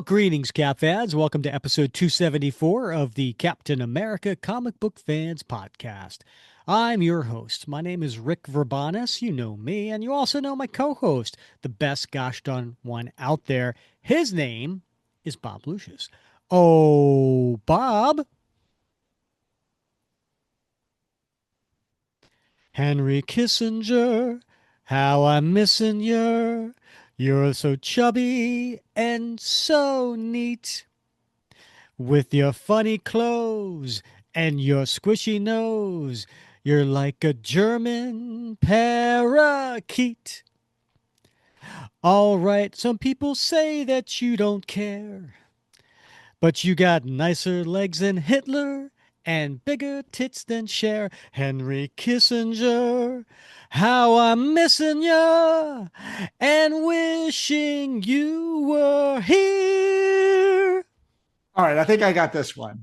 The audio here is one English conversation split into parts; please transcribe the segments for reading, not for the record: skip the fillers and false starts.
Well, greetings, Cap fans. Welcome to episode 274 of the Captain America Comic Book Fans Podcast. I'm your host. My name is Rick Verbanis. You know me, and you also know my co host, the best gosh darn one out there. His name is Bob Lucius. Oh, Bob. Henry Kissinger, how I'm missing you. You're so chubby and so neat. With your funny clothes and your squishy nose, you're like a German parakeet. All right, some people say that you don't care, but you got nicer legs than Hitler and bigger tits than Cher. Henry Kissinger, how I'm missing ya and wishing you were here. All right, I think I got this one.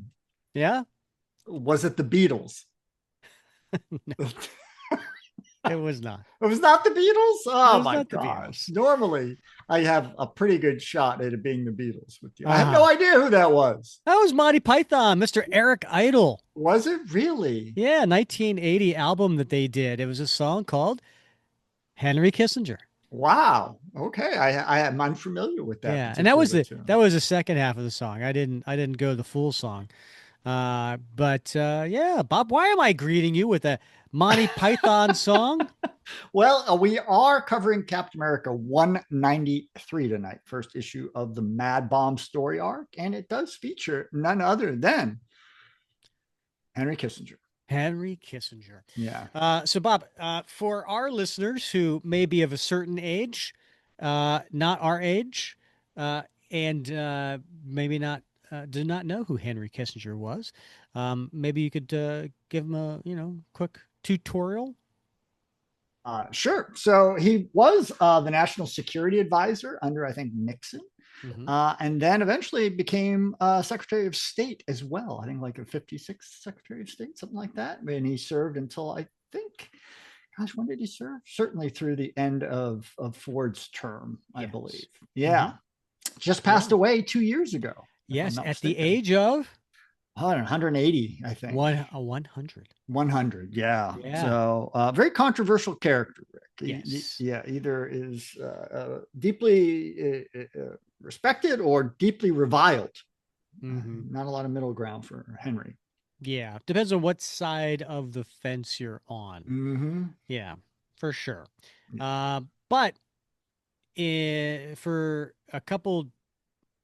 Yeah? Was it the Beatles? No, it was not. It was not the Beatles? It Oh was my not the gosh. Beatles. Normally, I have a pretty good shot at it being the Beatles with you. I have no Ah, idea who that was. that was Monty Python, Mr. Eric Idle. Was it really? Yeah, 1980 album that they did. It was a song called Henry Kissinger. Wow. Okay. I am unfamiliar with that Yeah, and that was particular the tune. that was the second half of the song. I didn't go the full song. But yeah, Bob, why am I greeting you with a Monty Python song? Well, we are covering Captain America 193 tonight, first issue of the MadBomb story arc, and it does feature none other than Henry Kissinger. Henry Kissinger. Yeah. So Bob, for our listeners who may be of a certain age, not our age, and maybe not do not know who Henry Kissinger was, maybe you could give them a quick tutorial. Sure. So he was the national security advisor under, I think, Nixon, Hmm. and then eventually became Secretary of State as well. I think like a 56th Secretary of State, something like that. And he served until I think, gosh, when did he serve? Certainly through the end of Ford's term, I believe. Yes. Hmm. Yeah. Just passed Yeah. away 2 years ago, if I'm Yes. not At the mistaken. age of 180, I think. 100. 100, yeah. Yeah. So, very controversial character, Rick. Yes. Yeah, either is deeply respected or deeply reviled. Hmm. Not a lot of middle ground for Henry. Yeah. Depends on what side of the fence you're on. Mm-hmm. Yeah, for sure. But for a couple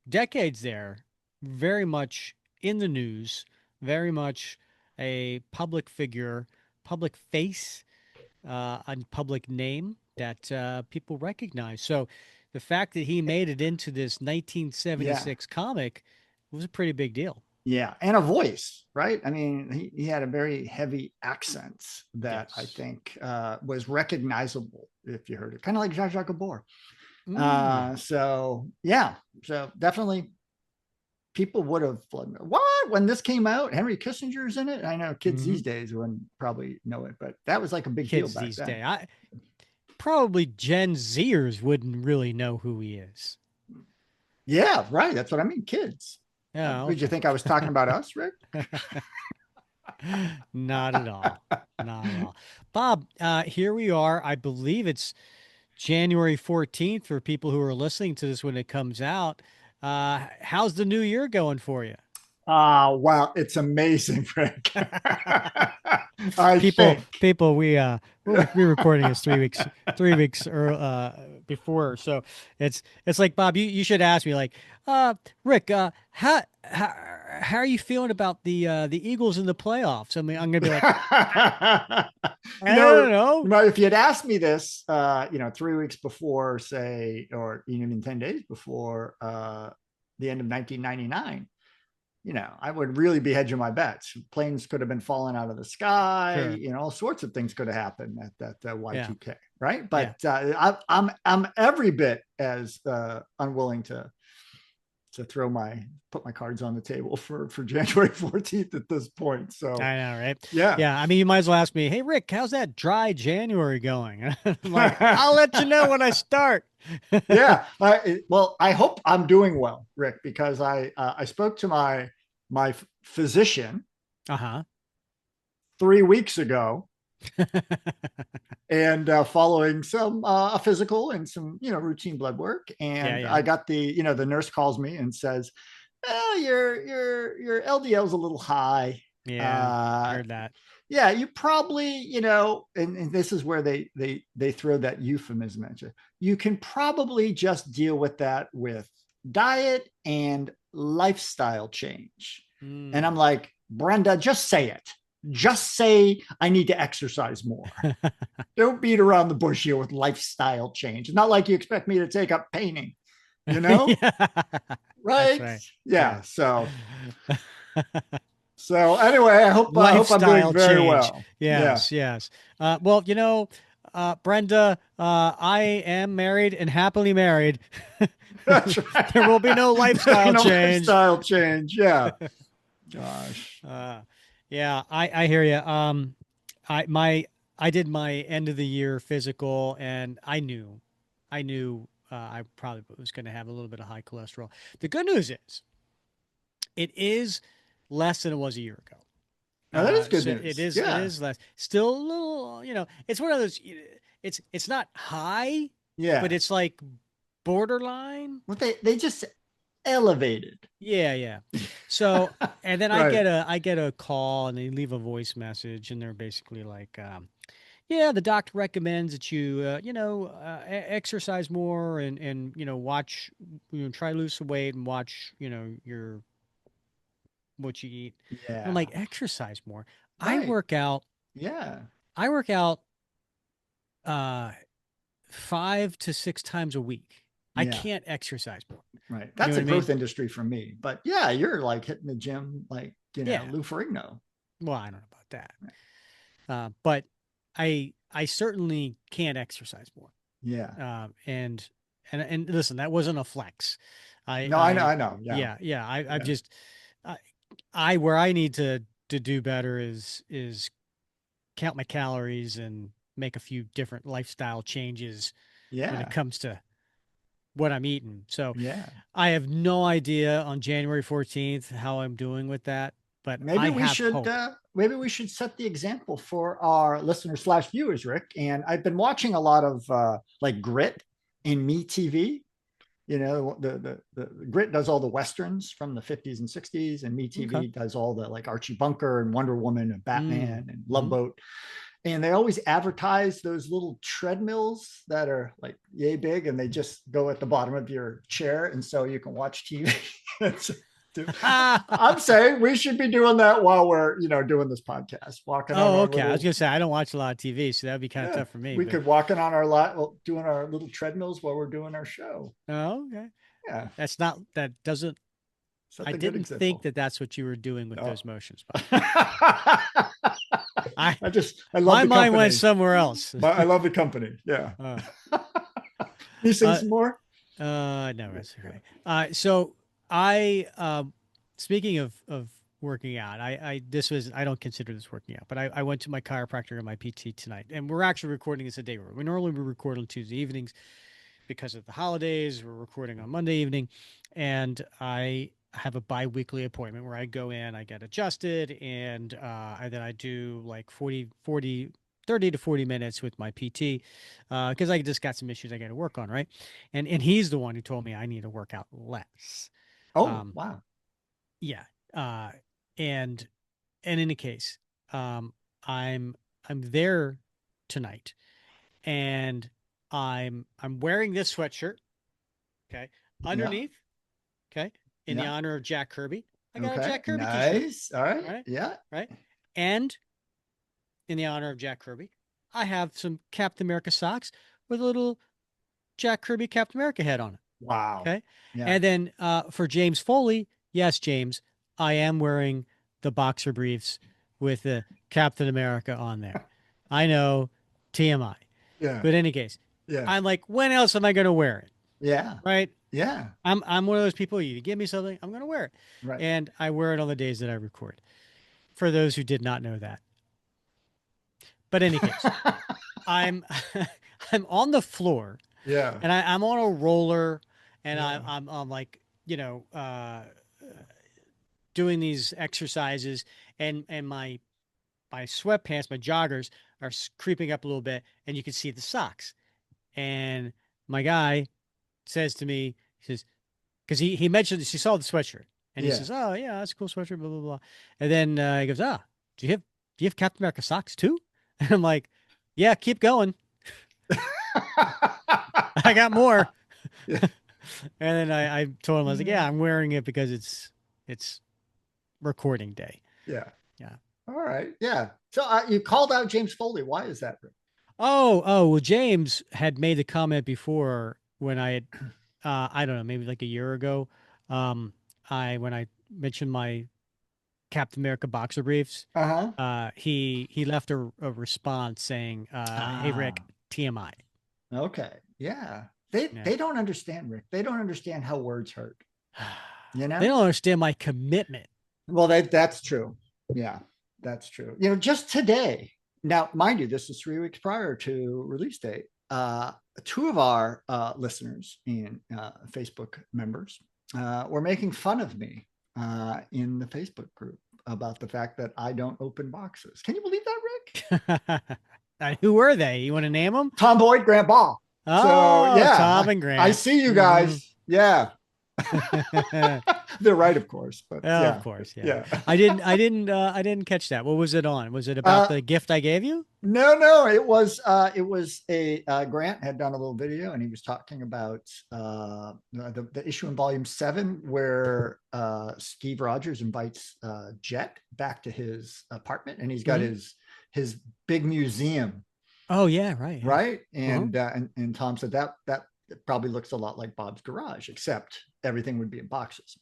decades there, very much in the news, very much a public figure, public face, and public name that people recognize. So the fact that he made it into this Yeah, 1976 comic was a pretty big deal. yeah, and a voice, right? I mean, he had a very heavy accent that I Yes. think was recognizable if you heard it, kind of like Jacques Jacques Gabor. Mm, So yeah, so definitely people would have what when this came out. Henry Kissinger's in it. I know kids hmm. these days wouldn't probably know it, but that was like a big deal Kids back these then. days, I probably Gen Zers wouldn't really know who he is. Yeah, right. That's what I mean. Kids. Yeah, Did you okay. think I was talking about us, Rick? Not at all. Not at all. Bob, here we are. I believe it's January 14th for people who are listening to this when it comes out. How's the new year going for you? Wow, it's amazing, Rick. I people think. people we're recording this 3 weeks before, so it's like, Bob, you should ask me, like, Rick, how are you feeling about the Eagles in the playoffs? I mean, I'm gonna be like, you I know, don't know. if you had asked me this, 3 weeks before, say, or even 10 days before the end of 1999, I would really be hedging my bets. Planes could have been falling out of the sky. Sure. All sorts of things could have happened at that Yeah. Y2K, right? Yeah. But I'm every bit as unwilling to to put my cards on the table for January 14th at this point. So I know, right? yeah. Yeah. I mean, you might as well ask me, hey, Rick, how's that dry January going? I'm like, I'll let you know when I start. Yeah. Well, I hope I'm doing well, Rick, because I spoke to my physician Uh-huh. 3 weeks ago, and following some a physical and some routine blood work, Yeah, and yeah. I got the nurse calls me and says, "Well, your LDL is a little high. Yeah. I Uh, heard that. yeah, you probably, and this is where they throw that euphemism at you. You can probably just deal with that with diet and lifestyle change." And I'm Mm. like, Brenda, just say it. Just say I need to exercise more. Don't beat around the bush here with lifestyle change. It's not like you expect me to take up painting, you know? Yeah. That's Right? right. Yeah. Yeah. So anyway, I hope I'm doing Lifestyle very change. well. Yeah. Yes, yes. Well, Brenda, I am married and happily married. That's There will right. be no lifestyle No change. lifestyle change. Yeah. Gosh. Uh, yeah, I hear you. I my I did my end of the year physical, and I knew I probably was going to have a little bit of high cholesterol. The good news is it is less than it was a year ago. Now that is good So it news. is it Yeah. is less. Still a little, it's one of those. It's not high, but Yeah. it's like borderline. Well, they just elevated. Yeah, yeah. So and then I Right. get a call and they leave a voice message and they're basically like, yeah, the doctor recommends that you exercise more and watch, try to lose some weight and watch your what you eat. And I'm Yeah. like, exercise more. I Right. work out. Yeah. I work out uh 5 to 6 times a week. I Yeah. can't exercise more. Right. You know That's what a I mean? growth industry for me. But yeah, you're like hitting the gym like, Yeah. Lou Ferrigno. Well, I don't know about that. But I certainly can't exercise more. Yeah. And listen, that wasn't a flex. No, I know. I know. Yeah. Yeah. I've Yeah. just where I need to do better is count my calories and make a few different lifestyle changes when it Yeah. comes to what I'm eating. So Yeah. I have no idea on January 14th how I'm doing with that, but Maybe I we have should hope. set the example for our listeners/viewers, Rick. And I've been watching a lot of like Grit and Me TV. The Grit does all the westerns from the 50s and 60s, and Me Okay. TV does all the like Archie Bunker and Wonder Woman and Mm. Batman and Love Hmm. Boat. And they always advertise those little treadmills that are like yay big, and they just go at the bottom of your chair, and so you can watch TV. I'm saying we should be doing that while we're doing this podcast, walking on Oh, our okay. I was little. gonna say I don't watch a lot of TV, so that'd be kind of Yeah, tough for me. we But could walking on our lot, well, doing our little treadmills while we're doing our show. oh, okay. Yeah, That's not that doesn't. set I the good didn't think example. that that's what you were doing with No. those motions. By the way, I I I love my the mind went company. somewhere else. But I love the company. Yeah. uh, Can you sing uh, some more? no, that's okay. So I speaking of working out, I don't consider this working out, but I went to my chiropractor and my PT tonight, and we're actually recording this a day. We normally we record on Tuesday evenings because of the holidays. We're recording on Monday evening, and I have a bi-weekly appointment where I go in, I get adjusted, and then I do like 30 to 40 minutes with my PT because I just got some issues I got to work on, right? And he's the one who told me I need to work out less. Oh, Um, wow. yeah. And in any case, um, I'm I'm there tonight, and I'm wearing this sweatshirt. Okay. Yeah. Underneath, okay, in the Yeah. honor of Jack Kirby, I got a Okay. Jack Kirby t-shirt, Nice. All right. right? Yeah. Right. And in the honor of Jack Kirby, I have some Captain America socks with a little Jack Kirby Captain America head on it. Wow. Okay. Yeah. And then for James Foley, yes, James, I am wearing the boxer briefs with the Captain America on there. I know, TMI. Yeah. But in any case, Yeah. I'm like, when else am I going to wear it? Yeah. Right. Yeah. I'm one of those people. You give me something, I'm going to wear it, Right. and I wear it on the days that I record. For those who did not know that, but in any case, I'm I'm on the floor Yeah. and I'm on a roller and Yeah. I'm like doing these exercises and my sweatpants, my joggers are creeping up a little bit, and you can see the socks. And my guy says to me, he says, because he mentioned he saw the sweatshirt, and he Yeah. says, "Oh yeah, that's a cool sweatshirt." Blah blah blah. And then he goes, "Ah, do you have Captain America socks too?" And I'm like, "Yeah, keep going. I got more." Yeah. And then I told him I was like, "Yeah, I'm wearing it because it's recording day." Yeah. Yeah. All right. Yeah. So you called out James Foley. Why is that, Rick? Oh, well, James had made the comment before when I had, I don't know, maybe like a year ago. Um, when I mentioned my Captain America boxer briefs, Uh-huh. he left a response saying, "Hey Rick, Ah, TMI." okay. Yeah. They Yeah. they don't understand, Rick. They don't understand how words hurt, you They know? don't understand my commitment. Well, that's true. Yeah, that's true. Just today. Now, mind you, this is 3 weeks prior to release date. Two of our listeners and Facebook members were making fun of me in the Facebook group about the fact that I don't open boxes. Can you believe that, Rick? Who were they? You want to name them? Tom Boyd, Grandpa. So Oh, yeah, Tom and I Grant. see you Hmm. guys. Yeah, they're right, of course, but Of yeah, course, yeah. yeah. I didn't catch that. What was it on? Was it about Uh, the gift I gave you? no, it was a Grant had done a little video and he was talking about the issue in volume 7 where Steve Rogers invites Jet back to his apartment and he's got Hmm. his big museum, Oh yeah, right, yeah. right? Uh-huh. And Tom said that probably looks a lot like Bob's garage, except everything would be in boxes.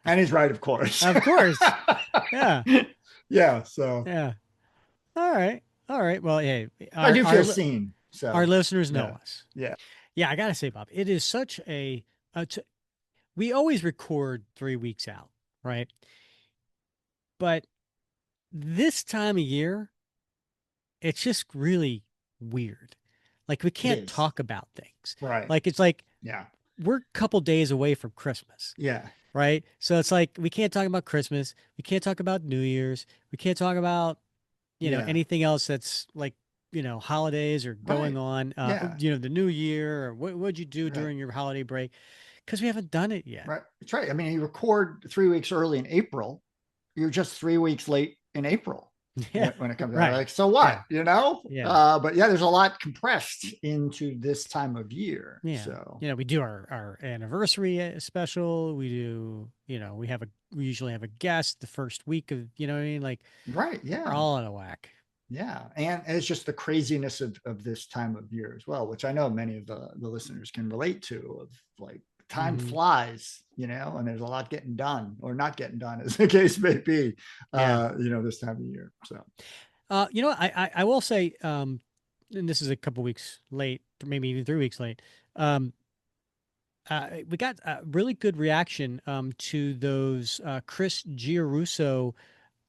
And he's right, of course. Of course. Yeah. Yeah, so Yeah. All right. All right. Well, hey, I our do our feel li- seen. our So listeners know yeah, us. yeah, Yeah, I gotta say, Bob, it is such we always record 3 weeks out, right? But this time of year, it's just really weird. Like we it can't is. talk about things. Right. Like it's like Yeah. we're a couple days away from Christmas, Yeah. right? So it's like we can't talk about Christmas, we can't talk about New Year's, we can't talk about Yeah. anything else that's like holidays or going Right. on, Yeah. the New Year, or what'd you do Right. during your holiday break, because we haven't done it yet. Right. That's right. I mean, you record 3 weeks early in April. You're just 3 weeks late in April Yeah. when it comes out. Right. Like, so Yeah. what? Yeah. But yeah, there's a lot compressed into this time of year. Yeah. So We do our anniversary special. We usually have a guest the first week of, what I mean? Like right. we're Yeah. all out of whack. Yeah, and it's just the craziness of this time of year as well, which I know many of the listeners can relate to. Of like time Hmm. flies, and there's a lot getting done or not getting done, as the case may be. Yeah. This time of year. So I will say, and this is a couple weeks late, maybe even 3 weeks late. Um, we got a really good reaction to those Chris Giarusso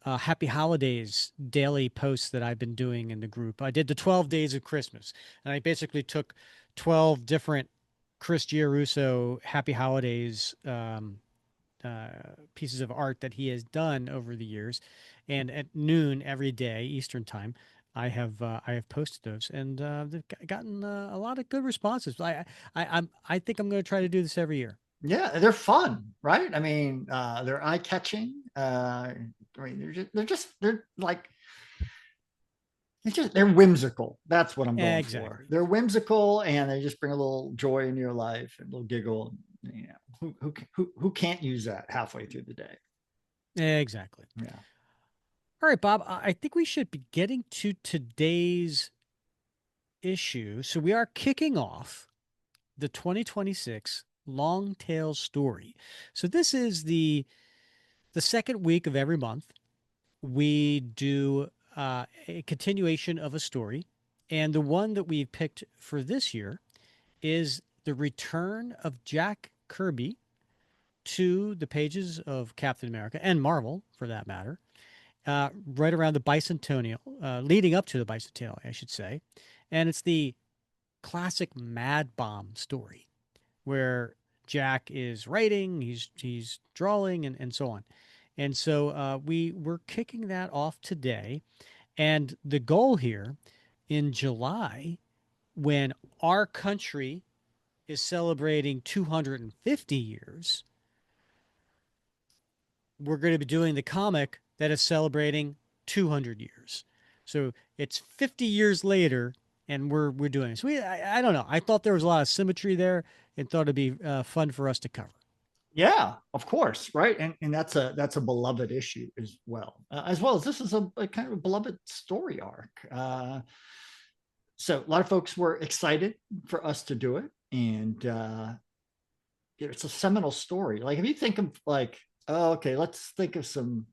Happy Holidays daily posts that I've been doing in the group. I did the 12 days of Christmas, and I basically took 12 different Chris Giarusso Happy Holidays uh, pieces of art that he has done over the years, and at noon every day Eastern time, I have posted those, and they've gotten a lot of good responses. I think I'm going to try to do this every year. yeah, they're fun, right? I mean, they're eye catching. I mean, they're like they're whimsical. That's what I'm going for. Exactly. They're whimsical and they just bring a little joy into your life, and a little giggle. Who can't use that halfway through the day? Exactly. Yeah. All right, Bob. I think we should be getting to today's issue. So we are kicking off the 2026 Long Tail Story. So this is the second week of every month. We do a continuation of a story, and the one that we've picked for this year is the return of Jack Kirby to the pages of Captain America and Marvel, for that matter, right around the bicentennial, leading up to the bicentennial, I should say. And it's the classic MadBomb story where Jack is writing, he's drawing, and so on. And so we're kicking that off today. And the goal here in July, when our country is celebrating 250 years, we're going to be doing the comic that is celebrating 200 years. So it's 50 years later, and we're doing this. I don't know. I thought there was a lot of symmetry there, and thought it'd be fun for us to cover. Yeah, of course, right, and that's a beloved issue as well as this is a kind of a beloved story arc. So a lot of folks were excited for us to do it, and it's a seminal story. Like if you think of like, oh, okay, let's think of some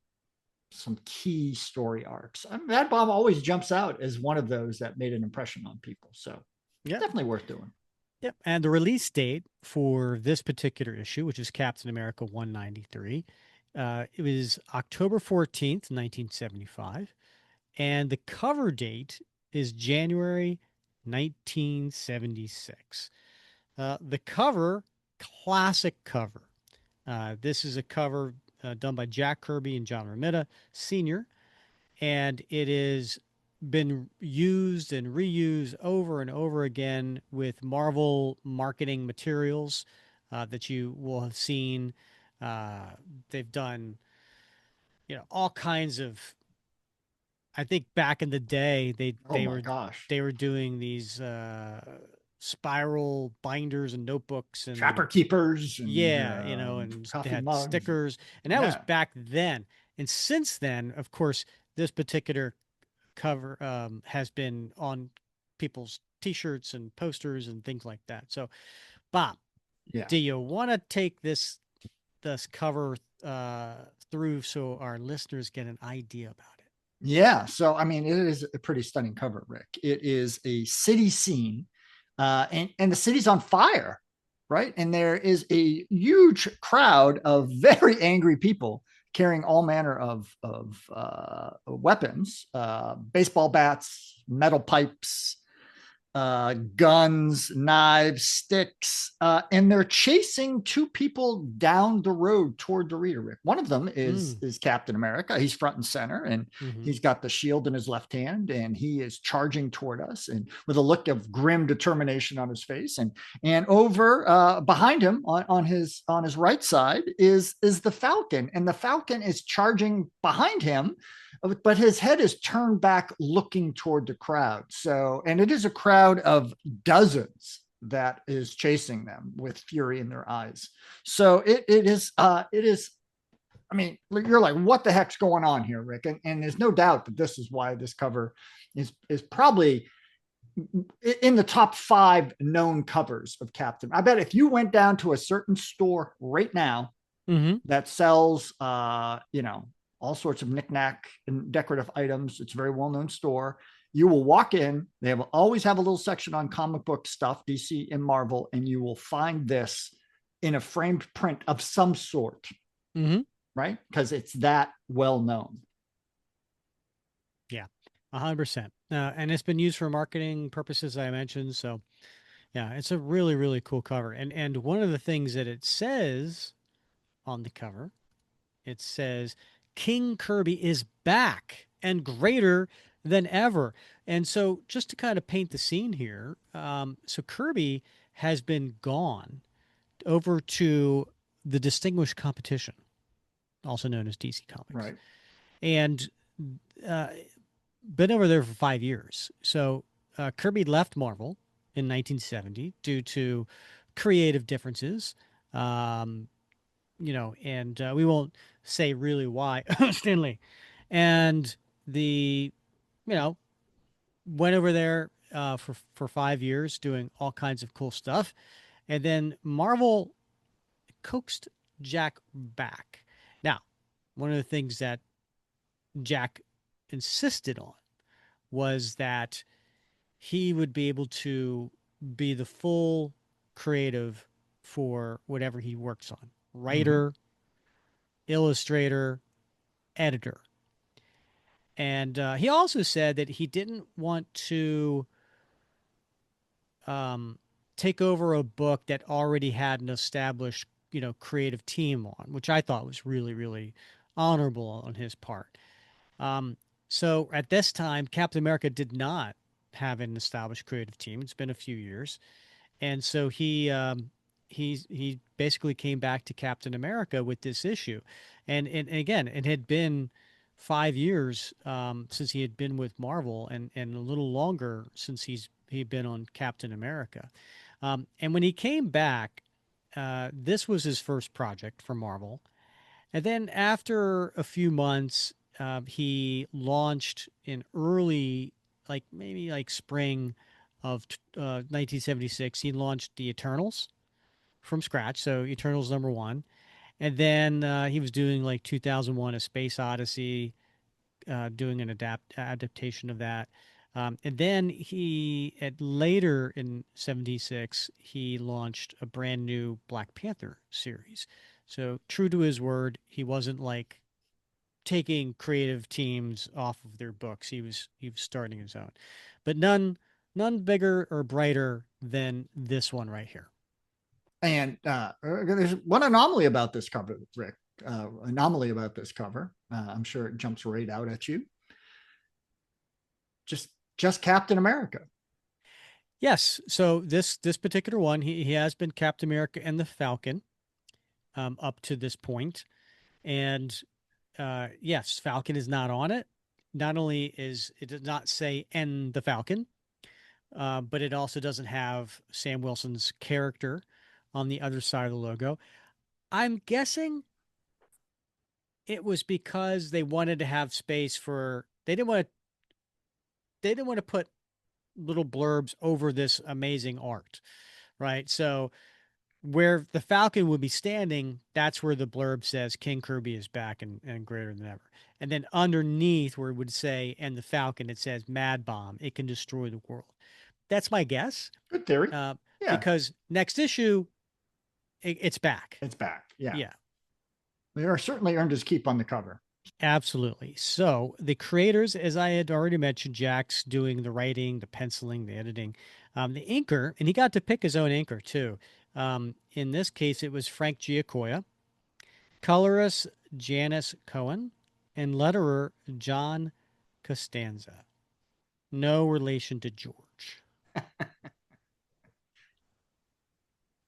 key story arcs. Mad Bomb always jumps out as one of those that made an impression on people. So Yep. definitely worth doing. Yep. And the release date for this particular issue, which is Captain America 193, it was October 14th, 1975. And the cover date is January 1976. The cover, classic cover. This is a cover done by Jack Kirby and John Romita Sr., and it is been used and reused over and over again with Marvel marketing materials that you will have seen. Uh, they've done, all kinds of. I think back in the day, they Oh they my were gosh. they were doing these spiral binders and notebooks Trapper and keepers and yeah, and they coffee had mugs. stickers, and that was Yeah. back then. And since then, of course, this particular cover has been on people's T-shirts and posters and things like that. So, Bob, Yeah. do you want to take this cover uh, through so our listeners get an idea about it? Yeah. So, I mean, it is a pretty stunning cover, Rick. It is a city scene, and the city's on fire, right? And there is a huge crowd of very angry people carrying all manner of weapons, baseball bats, metal pipes, guns, knives, sticks, and they're chasing two people down the road toward the reader. Rick. One of them Mm. is Captain America. He's front and center, and Mm-hmm. he's got the shield in his left hand, and he is charging toward us, and with a look of grim determination on his face. And over behind him on his right side is the Falcon, and the Falcon is charging behind him, but his head is turned back looking toward the crowd. So, and it is a crowd of dozens that is chasing them with fury in their eyes. So it is. I mean, you're like, what the heck's going on here, Rick? And there's no doubt that this is why this cover is probably in the top 5 known covers of Captain. I bet if you went down to a certain store right now Mm-hmm. that sells, all sorts of knickknack and decorative items. It's a very well known store. You will walk in, they will always have a little section on comic book stuff, DC and Marvel, and you will find this in a framed print of some sort, Mm-hmm. right? Because it's that well known. Yeah, 100%. And it's been used for marketing purposes, I mentioned. So yeah, it's a really, really cool cover. And one of the things that it says on the cover, it says King Kirby is back and greater than ever. And so just to kind of paint the scene here, so Kirby has been gone over to the Distinguished Competition, also known as DC Comics, Right. and uh, been over there for 5 years. So Kirby left Marvel in 1970 due to creative differences. Um, and we won't say really why. Stanley, and the, you know, went over there for 5 years doing all kinds of cool stuff, and then Marvel coaxed Jack back. Now, one of the things that Jack insisted on was that he would be able to be the full creative for whatever he works on: Hmm. writer, illustrator, editor. And he also said that he didn't want to um, take over a book that already had an established, creative team on, which I thought was really, really honorable on his part. Um, so at this time, Captain America did not have an established creative team. It's been a few years, and so he basically came back to Captain America with this issue, and again, it had been 5 years since he had been with Marvel, and a little longer since he'd been on Captain America, and when he came back, this was his first project for Marvel, and then after a few months, he launched in early, like maybe like spring of 1976. He launched the Eternals from scratch. So Eternals number one. And then he was doing like 2001: A Space Odyssey, doing an adaptation of that. And then later in 76, he launched a brand new Black Panther series. So true to his word, he wasn't like taking creative teams off of their books. He was starting his own, but none bigger or brighter than this one right here. And there's one anomaly about this cover, Rick. Anomaly about this cover. I'm sure it jumps right out at you. Just just Captain America. Yes, so this particular one, he has been Captain America and the Falcon up to this point, and yes, Falcon is not on it. Not only is it does not say "and the Falcon," but it also doesn't have Sam Wilson's character on the other side of the logo. I'm guessing it was because they wanted to have space for they didn't want to put little blurbs over this amazing art, right? So where the Falcon would be standing, that's where the blurb says King Kirby is back and greater than ever. And then underneath where it would say and the Falcon, it says MadBomb. It can destroy the world. That's my guess. Good theory. Uh, Yeah, because next issue, it's back. it's back. Yeah, Yeah. they are certainly earned his keep on the cover. Absolutely. So the creators, as I had already mentioned, Jack's doing the writing, the penciling, the editing, the inker, and he got to pick his own inker too. In this case, it was Frank Giacoia, colorist Janice Cohen, and letterer John Costanza. No relation to George.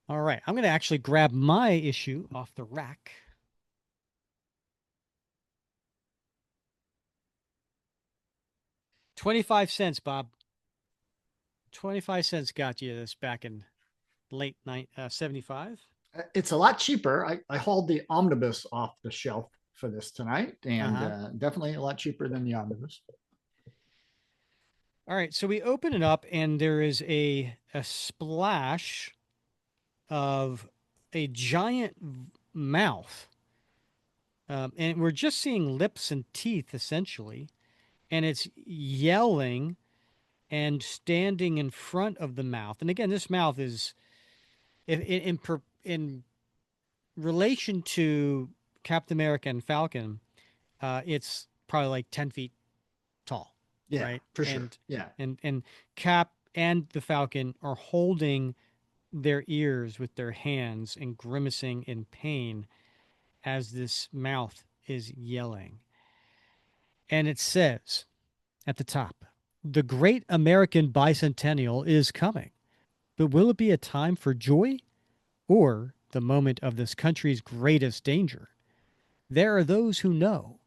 All right, I'm going to actually grab my issue off the rack. 25 cents, Bob. 25 cents got you this back in late 75. It's a lot cheaper. I hauled the omnibus off the shelf for this tonight, Uh and huh. definitely a lot cheaper than the omnibus. All right, so we open it up, and there is a splash of a giant mouth, and we're just seeing lips and teeth essentially, and it's yelling and standing in front of the mouth. And again, this mouth is in relation to Captain America and Falcon, it's probably like 10 feet tall, Yeah, right? for sure. And Yeah. and Cap and the Falcon are holding their ears with their hands and grimacing in pain as this mouth is yelling. And it says at the top, "The great American bicentennial is coming, but will it be a time for joy or the moment of this country's greatest danger? There are those who know,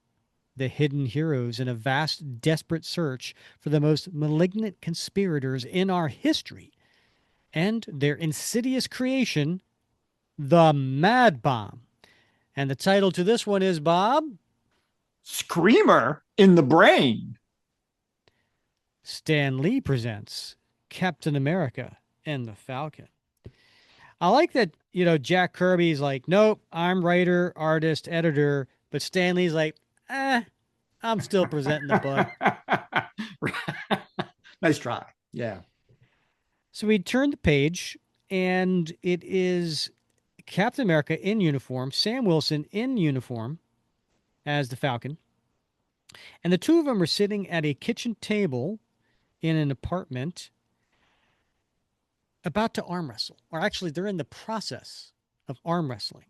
the hidden heroes in a vast, desperate search for the most malignant conspirators in our history, and their insidious creation, the MadBomb." And the title to this one is, Bob, Screamer in the brain. Stan Lee presents Captain America and the Falcon. I like that, Jack Kirby's like, nope, I'm writer, artist, editor, but Stan Lee's like, I'm still presenting the book. Nice try. Yeah. So we turn the page, And it is Captain America in uniform, Sam Wilson in uniform as the Falcon, and the two of them are sitting at a kitchen table in an apartment about to arm wrestle. Or actually, they're in the process of arm wrestling,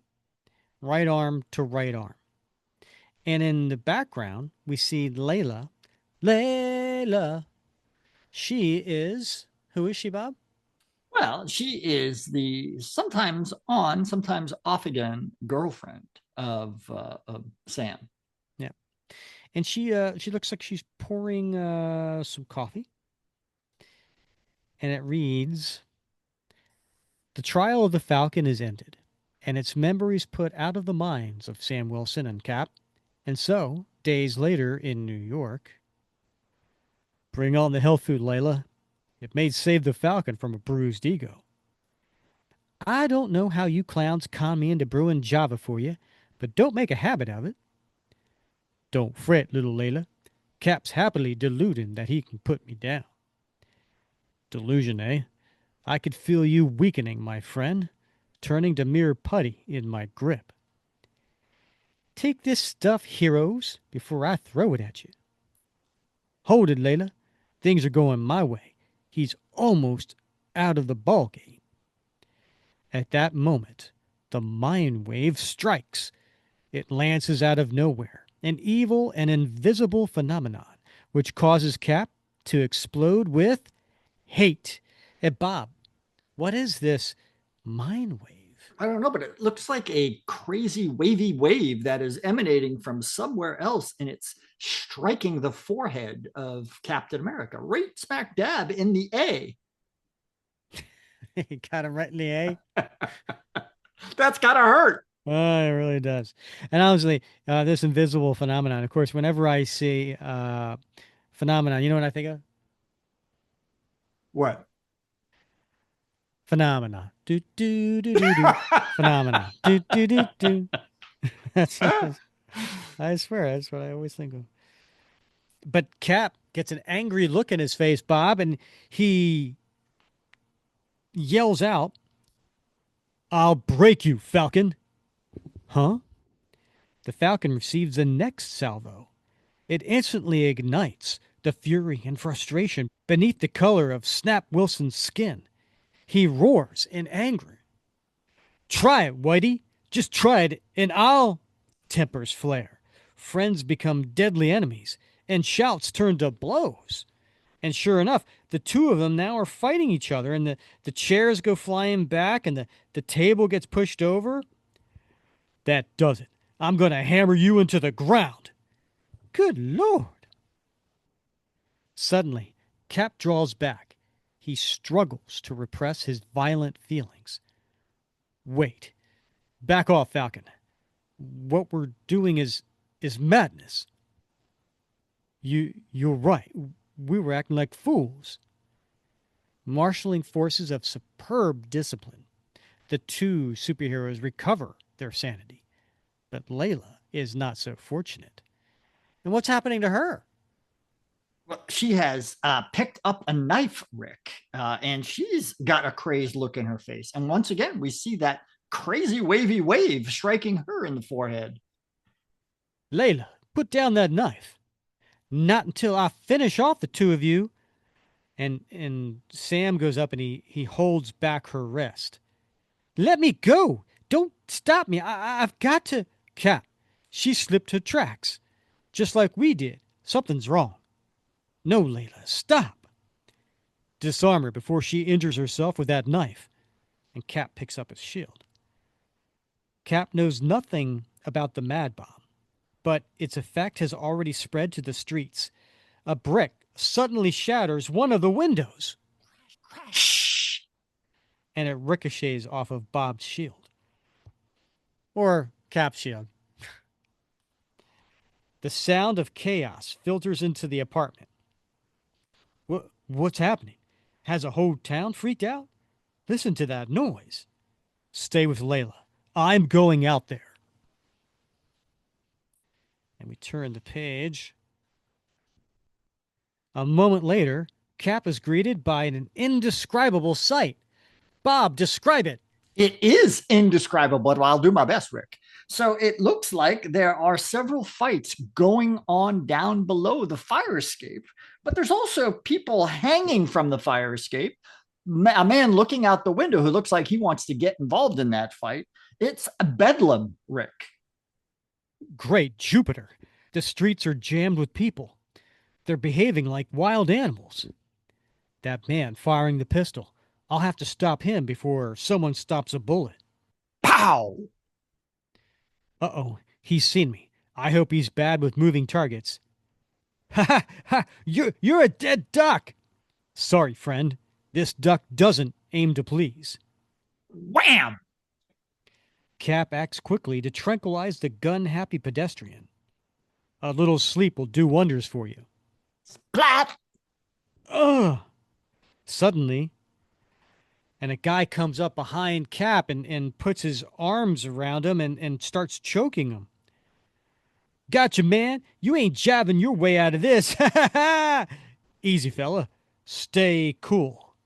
right arm to right arm. And in the background, we see Layla. Layla. She is, who is she, Bob? Well, she is the sometimes on, sometimes off again girlfriend of Sam. Yeah. And she looks like she's pouring some coffee. And it reads, "The trial of the Falcon is ended, and its memories put out of the minds of Sam Wilson and Cap. And so, days later in New York, bring on the health food, Layla. It may save the Falcon from a bruised ego. I don't know how you clowns con me into brewing Java for you, but don't make a habit of it. Don't fret, little Layla. Cap's happily deluding that he can put me down. Delusion, eh? I could feel you weakening, my friend, turning to mere putty in my grip. Take this stuff, heroes, before I throw it at you. Hold it, Layla. Things are going my way. He's almost out of the ball game." At that moment, the mind wave strikes. It lances out of nowhere, an evil and invisible phenomenon, which causes Cap to explode with hate. And Bob, what is this mind wave? I don't know, but it looks like a crazy wavy wave that is emanating from somewhere else, and it's striking the forehead of Captain America, right smack dab in the A. He got him right in the A. That's gotta hurt. Oh, it really does. And honestly, this invisible phenomenon, of course, whenever I see phenomenon, you know what I think of? What? Phenomena. Do, do, do, do, do. Phenomena. Do, do, do, do. That's, I swear, that's what I always think of. But Cap gets an angry look in his face, Bob, and he yells out, "I'll break you, Falcon." Huh? The Falcon receives the next salvo. It instantly ignites the fury and frustration beneath the color of Snap Wilson's skin. He roars in anger. "Try it, Whitey. Just try it, and I'll—" Tempers flare. Friends become deadly enemies, and shouts turn to blows. And sure enough, the two of them now are fighting each other, and the chairs go flying back, and the table gets pushed over. "That does it. I'm going to hammer you into the ground." Good Lord. Suddenly, Cap draws back. He struggles to repress his violent feelings. "Wait. Back off, Falcon. What we're doing is madness. You're right. We were acting like fools." Marshaling forces of superb discipline, the two superheroes recover their sanity. But Layla is not so fortunate. And what's happening to her? Well, she has picked up a knife, Rick, and she's got a crazed look in her face. And once again, we see that crazy wavy wave striking her in the forehead. "Layla, put down that knife. Not until I finish off the two of you." And Sam goes up and he holds back her wrist. "Let me go. Don't stop me. I've got to." Cap, she slipped her tracks, just like we did. Something's wrong. "No, Layla, stop." "Disarm her before she injures herself with that knife." And Cap picks up his shield. Cap knows nothing about the MadBomb, but its effect has already spread to the streets. A brick suddenly shatters one of the windows, Crash! and it ricochets off of Bob's shield. Or Cap's shield. The sound of chaos filters into the apartment. What's happening? Has a whole town freaked out? Listen to that noise. Stay with Layla. I'm going out there. And we turn the page. A moment later, Cap is greeted by an indescribable sight. Bob, describe it. It is indescribable, but I'll do my best, Rick. So it looks like there are several fights going on down below the fire escape, but there's also people hanging from the fire escape. A man looking out the window who looks like he wants to get involved in that fight. It's a bedlam, Rick. Great Jupiter. The streets are jammed with people. They're behaving like wild animals. That man firing the pistol. I'll have to stop him before someone stops a bullet. Pow! Uh-oh, he's seen me. I hope he's bad with moving targets. Ha ha ha! You're a dead duck! Sorry, friend. This duck doesn't aim to please. Wham! Cap acts quickly to tranquilize the gun-happy pedestrian. A little sleep will do wonders for you. Splat! Ugh! Suddenly, and a guy comes up behind Cap and puts his arms around him and starts choking him. Gotcha, man. You ain't jabbing your way out of this. Ha ha ha! Easy, fella. Stay cool.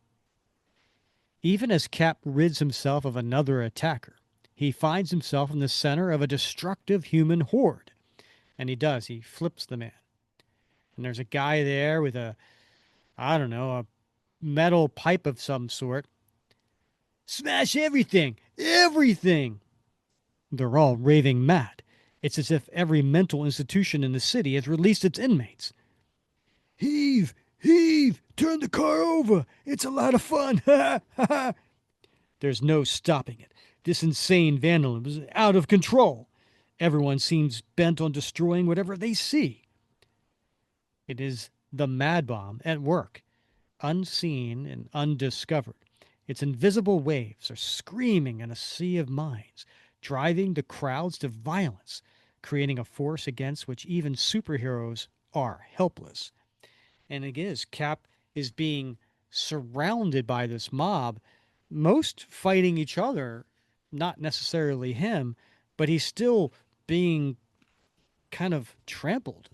Even as Cap rids himself of another attacker, he finds himself in the center of a destructive human horde. And he does. He flips the man. And there's a guy there with I don't know, a metal pipe of some sort. Smash everything! Everything! They're all raving mad. It's as if every mental institution in the city has released its inmates. Heave! Heave! Turn the car over! It's a lot of fun! Ha ha ha! There's no stopping it. This insane vandalism is out of control. Everyone seems bent on destroying whatever they see. It is the MadBomb at work, unseen and undiscovered. Its invisible waves are screaming in a sea of minds, driving the crowds to violence, creating a force against which even superheroes are helpless. And again, as Cap is being surrounded by this mob, most fighting each other, not necessarily him, but he's still being kind of trampled.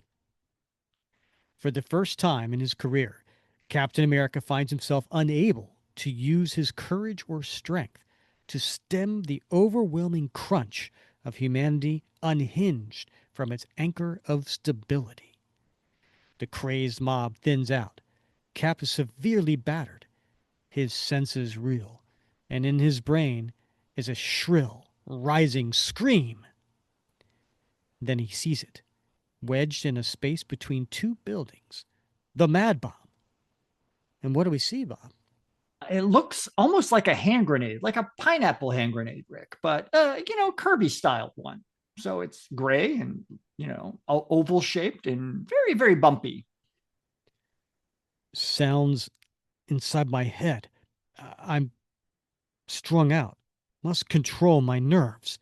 For the first time in his career, Captain America finds himself unable to use his courage or strength to stem the overwhelming crunch of humanity unhinged from its anchor of stability. The crazed mob thins out. Cap is severely battered. His senses reel, and in his brain is a shrill, rising scream. Then he sees it, wedged in a space between two buildings. The Mad Bomb. And what do we see, Bob? It looks almost like a hand grenade, like a pineapple hand grenade, Rick, but Kirby styled one. So it's gray and oval shaped and very very bumpy. Sounds inside my head. I'm strung out. Must control my nerves.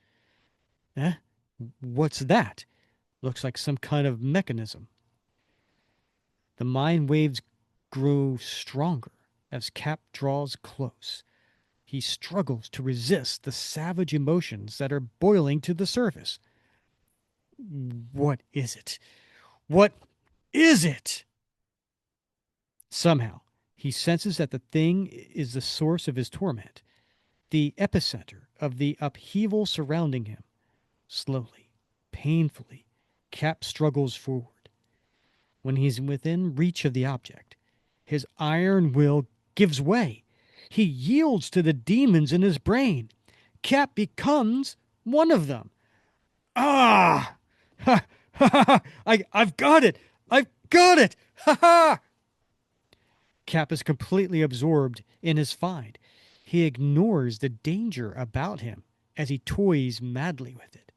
Eh? What's that? Looks like some kind of mechanism. The mind waves grow stronger as Cap draws close. He struggles to resist the savage emotions that are boiling to the surface. What is it? What is it? Somehow, he senses that the thing is the source of his torment, the epicenter of the upheaval surrounding him. Slowly, painfully, Cap struggles forward. When he's within reach of the object, his iron will gives way. He yields to the demons in his brain. Cap becomes one of them. Ah! Ha ha ha! I've got it! I've got it! Ha ha! Cap is completely absorbed in his find. He ignores the danger about him as he toys madly with it.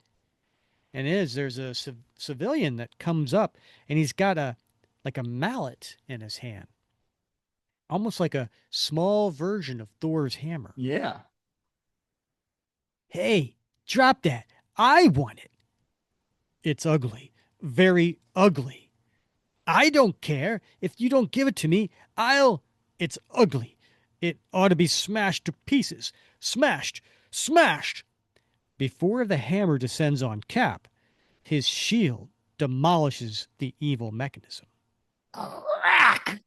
And there's a civilian that comes up and he's got a mallet in his hand, almost like a small version of Thor's hammer. Yeah. Hey, drop that. I want it. It's ugly. Very ugly. I don't care. If you don't give it to me, I'll. It's ugly. It ought to be smashed to pieces. Smashed. Smashed. Before the hammer descends on Cap, his shield demolishes the evil mechanism. Crack!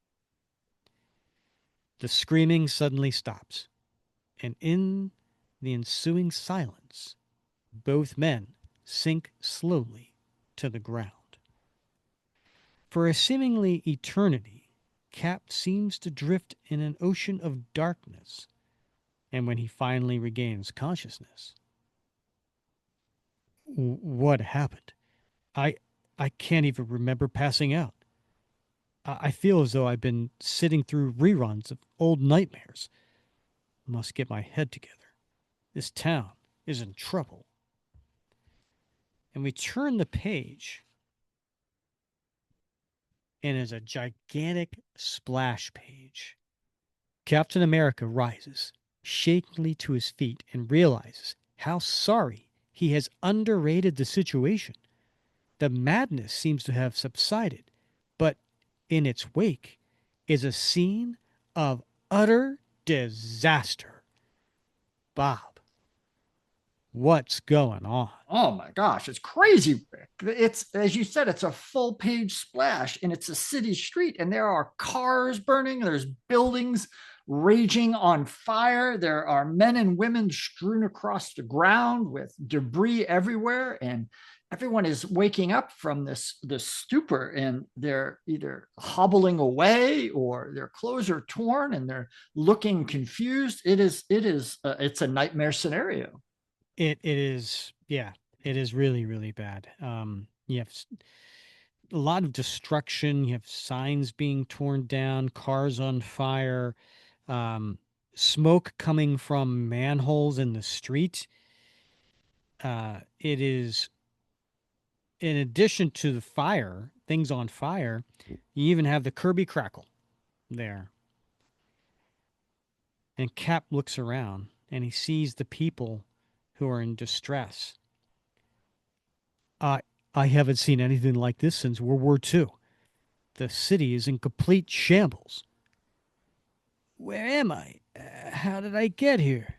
The screaming suddenly stops. And in the ensuing silence, both men sink slowly to the ground. For a seemingly eternity, Cap seems to drift in an ocean of darkness, and when he finally regains consciousness, what happened? I I can't even remember passing out. I feel as though I've been sitting through reruns of old nightmares. Must get my head together. This town is in trouble. And we turn the page, and it's a gigantic splash page. Captain America rises shakily to his feet and realizes how sorry he has underrated the situation. The madness seems to have subsided, but in its wake is a scene of utter disaster. Bob, what's going on? Oh my gosh, it's crazy, Rick. It's, as you said, it's a full page splash and it's a city street and there are cars burning, there's buildings raging on fire, there are men and women strewn across the ground with debris everywhere, and everyone is waking up from this stupor, and they're either hobbling away or their clothes are torn and they're looking confused. It's a nightmare scenario. It is, yeah, it is really really bad. You have a lot of destruction. You have signs being torn down, cars on fire, um, smoke coming from manholes in the street. It is, in addition to the fire, things on fire. You even have the Kirby crackle there. And Cap looks around and he sees the people who are in distress. I I haven't seen anything like this since World War II. The city is in complete shambles. Where am I? How did I get here?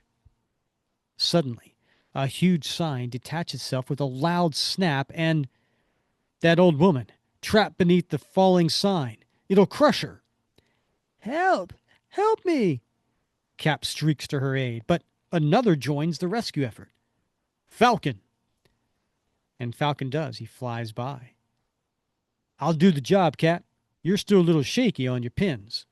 Suddenly, a huge sign detaches itself with a loud snap, and that old woman, trapped beneath the falling sign. It'll crush her. Help! Help me! Cap streaks to her aid, but another joins the rescue effort. Falcon! And Falcon does. He flies by. I'll do the job, Cap. You're still a little shaky on your pins.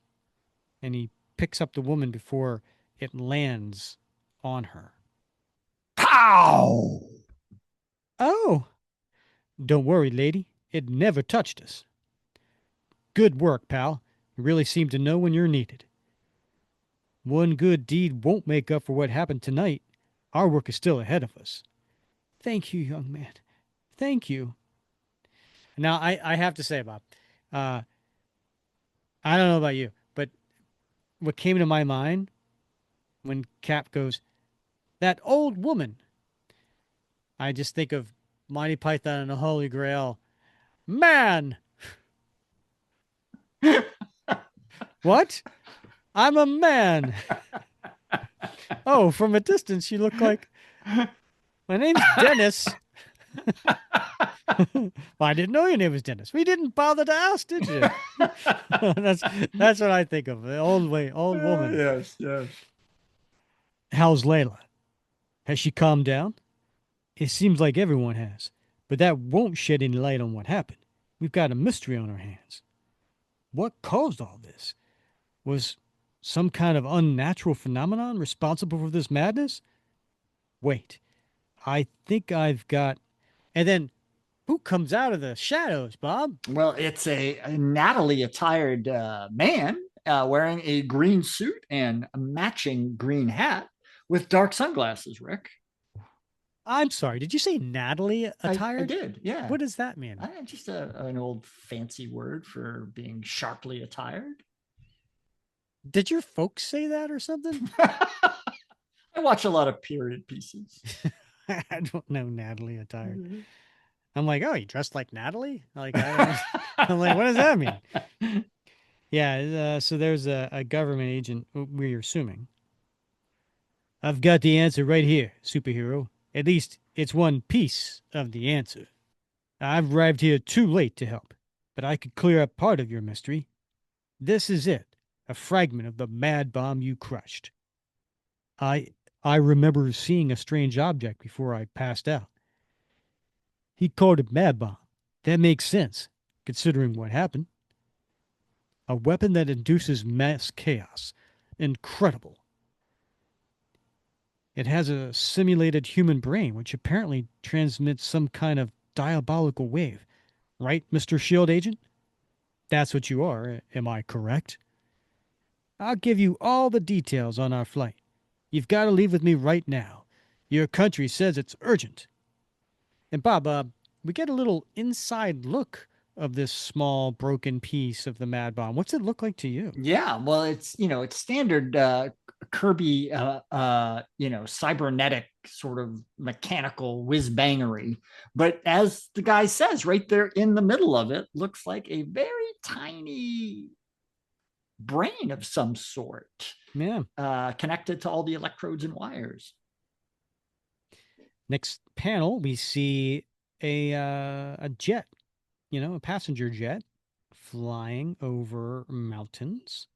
And he picks up the woman before it lands on her. Pow! Oh, don't worry, lady. It never touched us. Good work, pal. You really seem to know when you're needed. One good deed won't make up for what happened tonight. Our work is still ahead of us. Thank you, young man. Thank you. Now, I have to say, Bob, uh, I don't know about you, but what came to my mind when Cap goes, that old woman, I just think of Monty Python and the Holy Grail. Man! What? I'm a man. Oh, from a distance, you look like. My name's Dennis. Well, I didn't know your name was Dennis. We didn't bother to ask, did you? that's that's what I think of. The old woman. Yes, yes. How's Layla? Has she calmed down? It seems like everyone has, but that won't shed any light on what happened. We've got a mystery on our hands. What caused all this? Was some kind of unnatural phenomenon responsible for this madness? Wait, I think I've got. And then who comes out of the shadows, Bob? Well, it's a Natalie attired man wearing a green suit and a matching green hat with dark sunglasses, Rick. I'm sorry, did you say Natalie I attired? did, yeah. What does that mean? Just an old fancy word for being sharply attired. Did your folks say that or something? I watch a lot of period pieces. I don't know Natalie attired. I'm like, oh, you dressed like Natalie? Like, I don't. I'm like, what does that mean? Yeah. So there's a government agent. We're assuming. I've got the answer right here, superhero. At least it's one piece of the answer. I've arrived here too late to help, but I could clear up part of your mystery. This is it, a fragment of the mad bomb you crushed. I I remember seeing a strange object before I passed out. He called it MadBomb. That makes sense, considering what happened. A weapon that induces mass chaos. Incredible. It has a simulated human brain, which apparently transmits some kind of diabolical wave. Right, Mr. S.H.I.E.L.D. agent? That's what you are, am I correct? I'll give you all the details on our flight. You've got to leave with me right now. Your country says it's urgent. And Bob, we get a little inside look of this small broken piece of the Mad Bomb. What's it look like to you? Yeah, well, it's standard Kirby, cybernetic sort of mechanical whiz bangery. But as the guy says, right there in the middle of it, looks like a very tiny brain of some sort, Yeah. connected to all the electrodes and wires. Next panel, we see a jet, a passenger jet flying over mountains.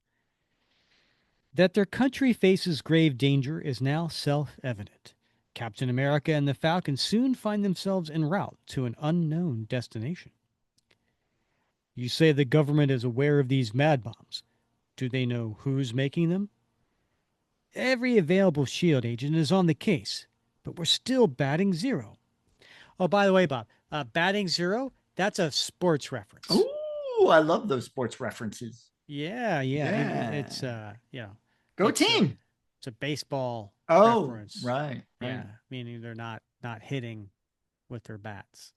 That their country faces grave danger is now self evident. Captain America and the Falcon soon find themselves en route to an unknown destination. You say the government is aware of these mad bombs. Do they know who's making them? Every available S.H.I.E.L.D. agent is on the case, but we're still batting zero. Oh, by the way, Bob, batting zero, that's a sports reference. Ooh, I love those sports references. Yeah, yeah. It's, Yeah. Go it's a, team. it's a baseball Oh, reference. right, Yeah, right. meaning they're not hitting with their bats.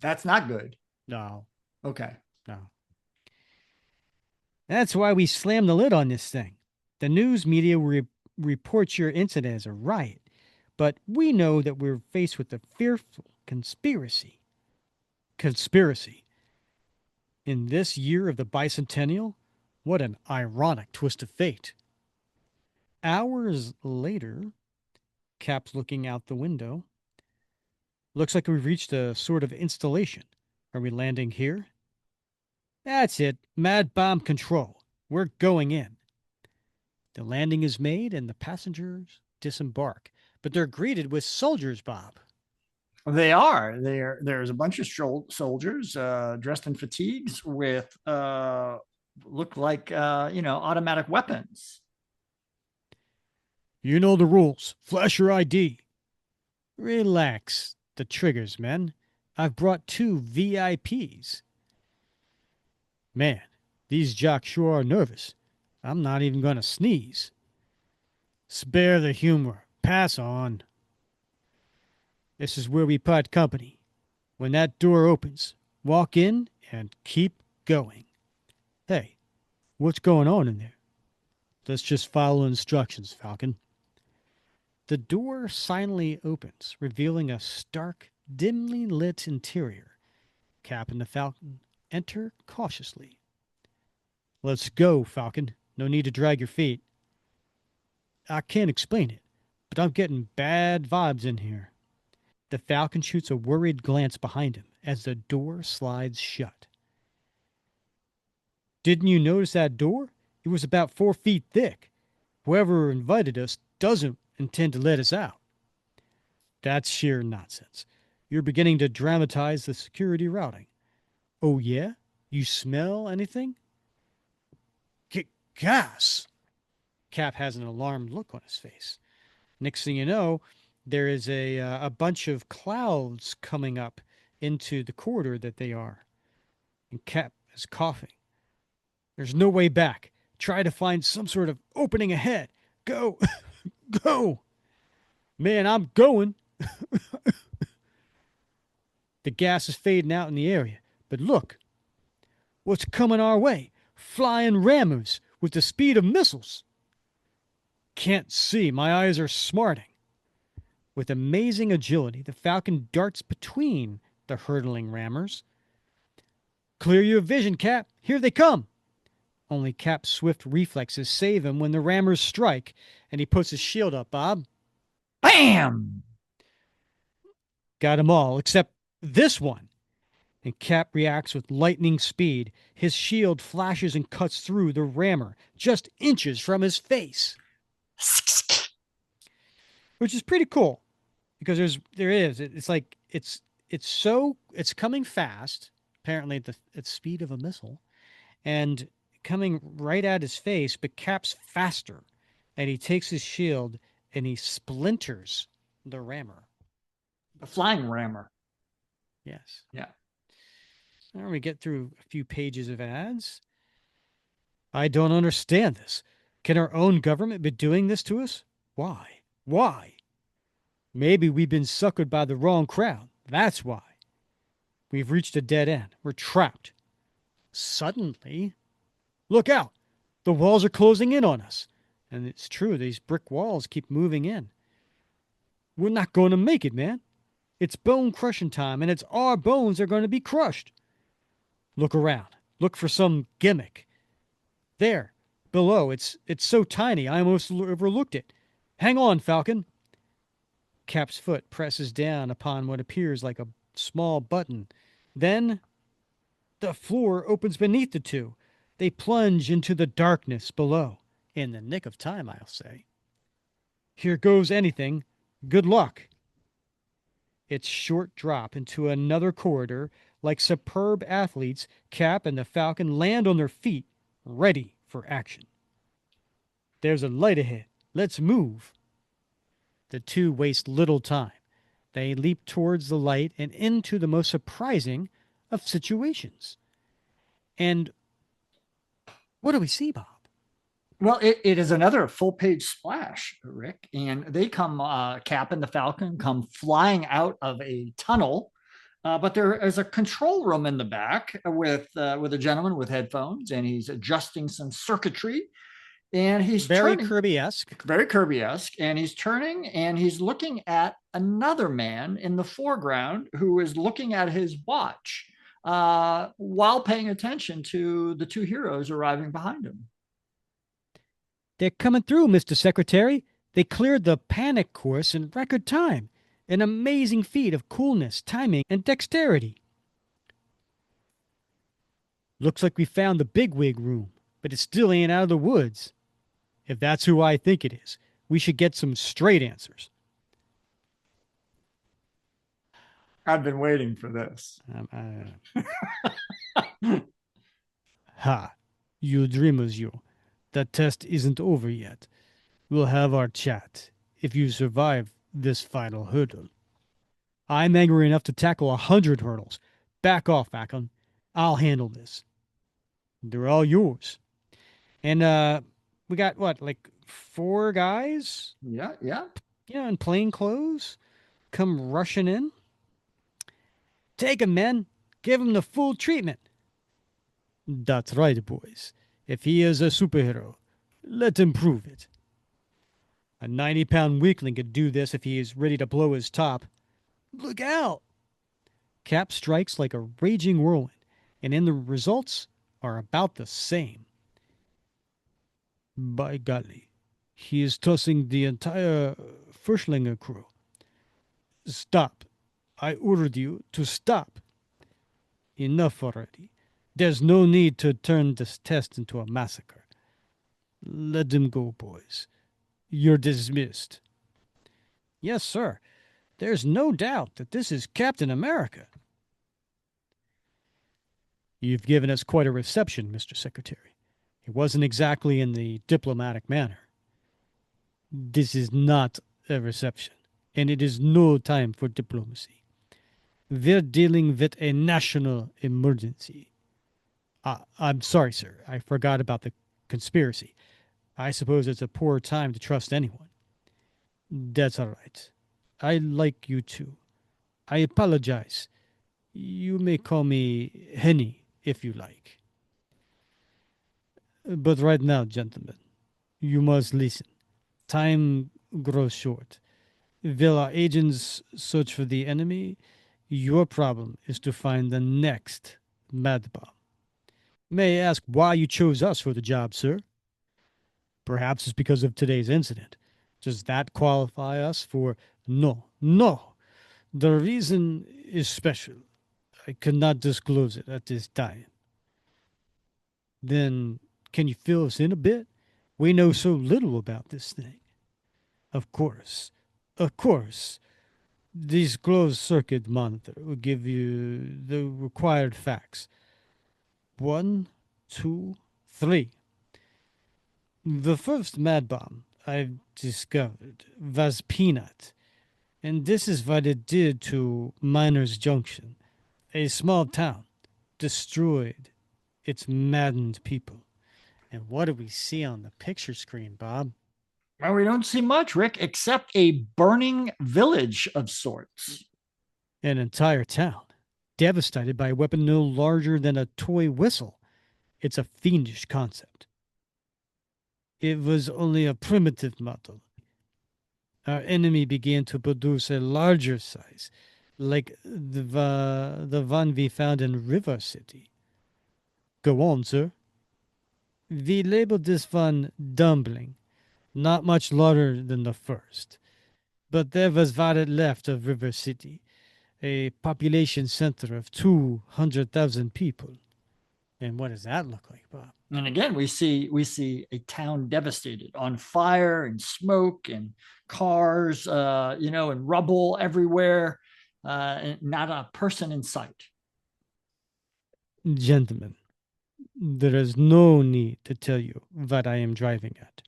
That's not good. No, Okay. no. That's why we slammed the lid on this thing. The news media reports your incident as a riot, but we know that we're faced with a fearful conspiracy. Conspiracy. In this year of the bicentennial? What an ironic twist of fate. Hours later, Cap's looking out the window. Looks like we've reached a sort of installation. Are we landing here? That's it. Mad bomb control. We're going in. The landing is made and the passengers disembark, but they're greeted with soldiers, Bob. They are. There's a bunch of soldiers dressed in fatigues with look like automatic weapons. You know the rules. Flash your ID. Relax. The triggers, men. I've brought two VIPs. Man, these jocks sure are nervous. I'm not even going to sneeze. Spare the humor. Pass on. This is where we part company. When that door opens, walk in and keep going. Hey, what's going on in there? Let's just follow instructions, Falcon. The door silently opens, revealing a stark, dimly lit interior. Cap and the Falcon enter cautiously. Let's go, Falcon. No need to drag your feet. I can't explain it, but I'm getting bad vibes in here. The Falcon shoots a worried glance behind him as the door slides shut. Didn't you notice that door? It was about 4 feet thick. Whoever invited us doesn't intend to let us out. That's sheer nonsense. You're beginning to dramatize the security routing. Oh, yeah? You smell anything? Gas! Cap has an alarmed look on his face. Next thing you know, there is a bunch of clouds coming up into the corridor that they are. And Cap is coughing. There's no way back. Try to find some sort of opening ahead. Go! Go! Man, I'm going. The gas is fading out in the area. But look, what's coming our way? Flying rammers with the speed of missiles. Can't see. My eyes are smarting. With amazing agility, the Falcon darts between the hurtling rammers. Clear your vision, Cap. Here they come. Only Cap's swift reflexes save him when the rammers strike, and he puts his shield up, Bob. Bam! Got 'em all, except this one. And Cap reacts with lightning speed. His shield flashes and cuts through the rammer, just inches from his face. which is pretty cool because it's like it's coming fast, apparently at the speed of a missile, and coming right at his face, but Cap's faster, and he takes his shield and he splinters the rammer. The flying rammer. Yes. Yeah. Now we get through a few pages of ads. I don't understand this. Can our own government be doing this to us? Why? Why? Maybe we've been suckered by the wrong crowd. That's why. We've reached a dead end. We're trapped. Suddenly, look out! The walls are closing in on us. And it's true, these brick walls keep moving in. We're not going to make it, man. It's bone crushing time, and it's our bones that are going to be crushed. Look around. Look for some gimmick. There, below. It's so tiny, I almost overlooked it. Hang on, Falcon. Cap's foot presses down upon what appears like a small button. Then the floor opens beneath the two. They plunge into the darkness below. In the nick of time, I'll say. Here goes anything. Good luck. Its short drop into another corridor. Like superb athletes, Cap and the Falcon land on their feet, ready for action. There's a light ahead. Let's move. The two waste little time. They leap towards the light and into the most surprising of situations. And what do we see, Bob? Well, it is another full page splash, Rick, and they come. Cap and the Falcon come flying out of a tunnel, but there is a control room in the back with a gentleman with headphones, and he's adjusting some circuitry, and he's Very turning Kirby esque. very Kirby-esque, and he's turning and he's looking at another man in the foreground who is looking at his watch while paying attention to the two heroes arriving behind him. They're coming through, Mr. Secretary. They cleared the panic course in record time. An amazing feat of coolness, timing, and dexterity. Looks like we found the bigwig room, but it still ain't out of the woods. If that's who I think it is, we should get some straight answers. I've been waiting for this. Ha! You dreamers, you. The test isn't over yet. We'll have our chat if you survive this final hurdle. I'm angry enough to tackle 100 hurdles. Back off, Falcon. I'll handle this. They're all yours. And we got what, like four guys? Yeah, yeah. Yeah, in plain clothes, come rushing in. Take him, men. Give him the full treatment. That's right, boys. If he is a superhero, let him prove it. A 90-pound weakling could do this if he is ready to blow his top. Look out! Cap strikes like a raging whirlwind, and in the results are about the same. By golly, he is tossing the entire Furschlinger crew. Stop. I ordered you to stop. Enough already. There's no need to turn this test into a massacre. Let him go, boys. You're dismissed. Yes, sir. There's no doubt that this is Captain America. You've given us quite a reception, Mr. Secretary. It wasn't exactly in the diplomatic manner. This is not a reception, and it is no time for diplomacy. We're dealing with a national emergency. I'm sorry, sir. I forgot about the conspiracy. I suppose it's a poor time to trust anyone. That's all right. I like you too. I apologize. You may call me Henny if you like. But right now, gentlemen, you must listen. Time grows short. While our agents search for the enemy, your problem is to find the next MadBomb. May I ask why you chose us for the job, sir? Perhaps it's because of today's incident. Does that qualify us for? No, no. The reason is special. I cannot disclose it at this time. Then, can you fill us in a bit? We know so little about this thing. Of course. Of course, this closed circuit monitor will give you the required facts. One, two, three. The first mad bomb I've discovered was peanut, and this is what it did to Miners Junction, a small town, destroyed its maddened people. And what do we see on the picture screen, Bob? Well, we don't see much, Rick, except a burning village of sorts. An entire town, devastated by a weapon no larger than a toy whistle. It's a fiendish concept. It was only a primitive model. Our enemy began to produce a larger size, like the one we found in River City. Go on, sir. We labeled this one Dumpling, not much larger than the first. But there was what it left of River City, a population center of 200,000 people. And what does that look like, Bob? And again, we see a town devastated, on fire and smoke and cars, and rubble everywhere, and not a person in sight. Gentlemen, there is no need to tell you what I am driving at.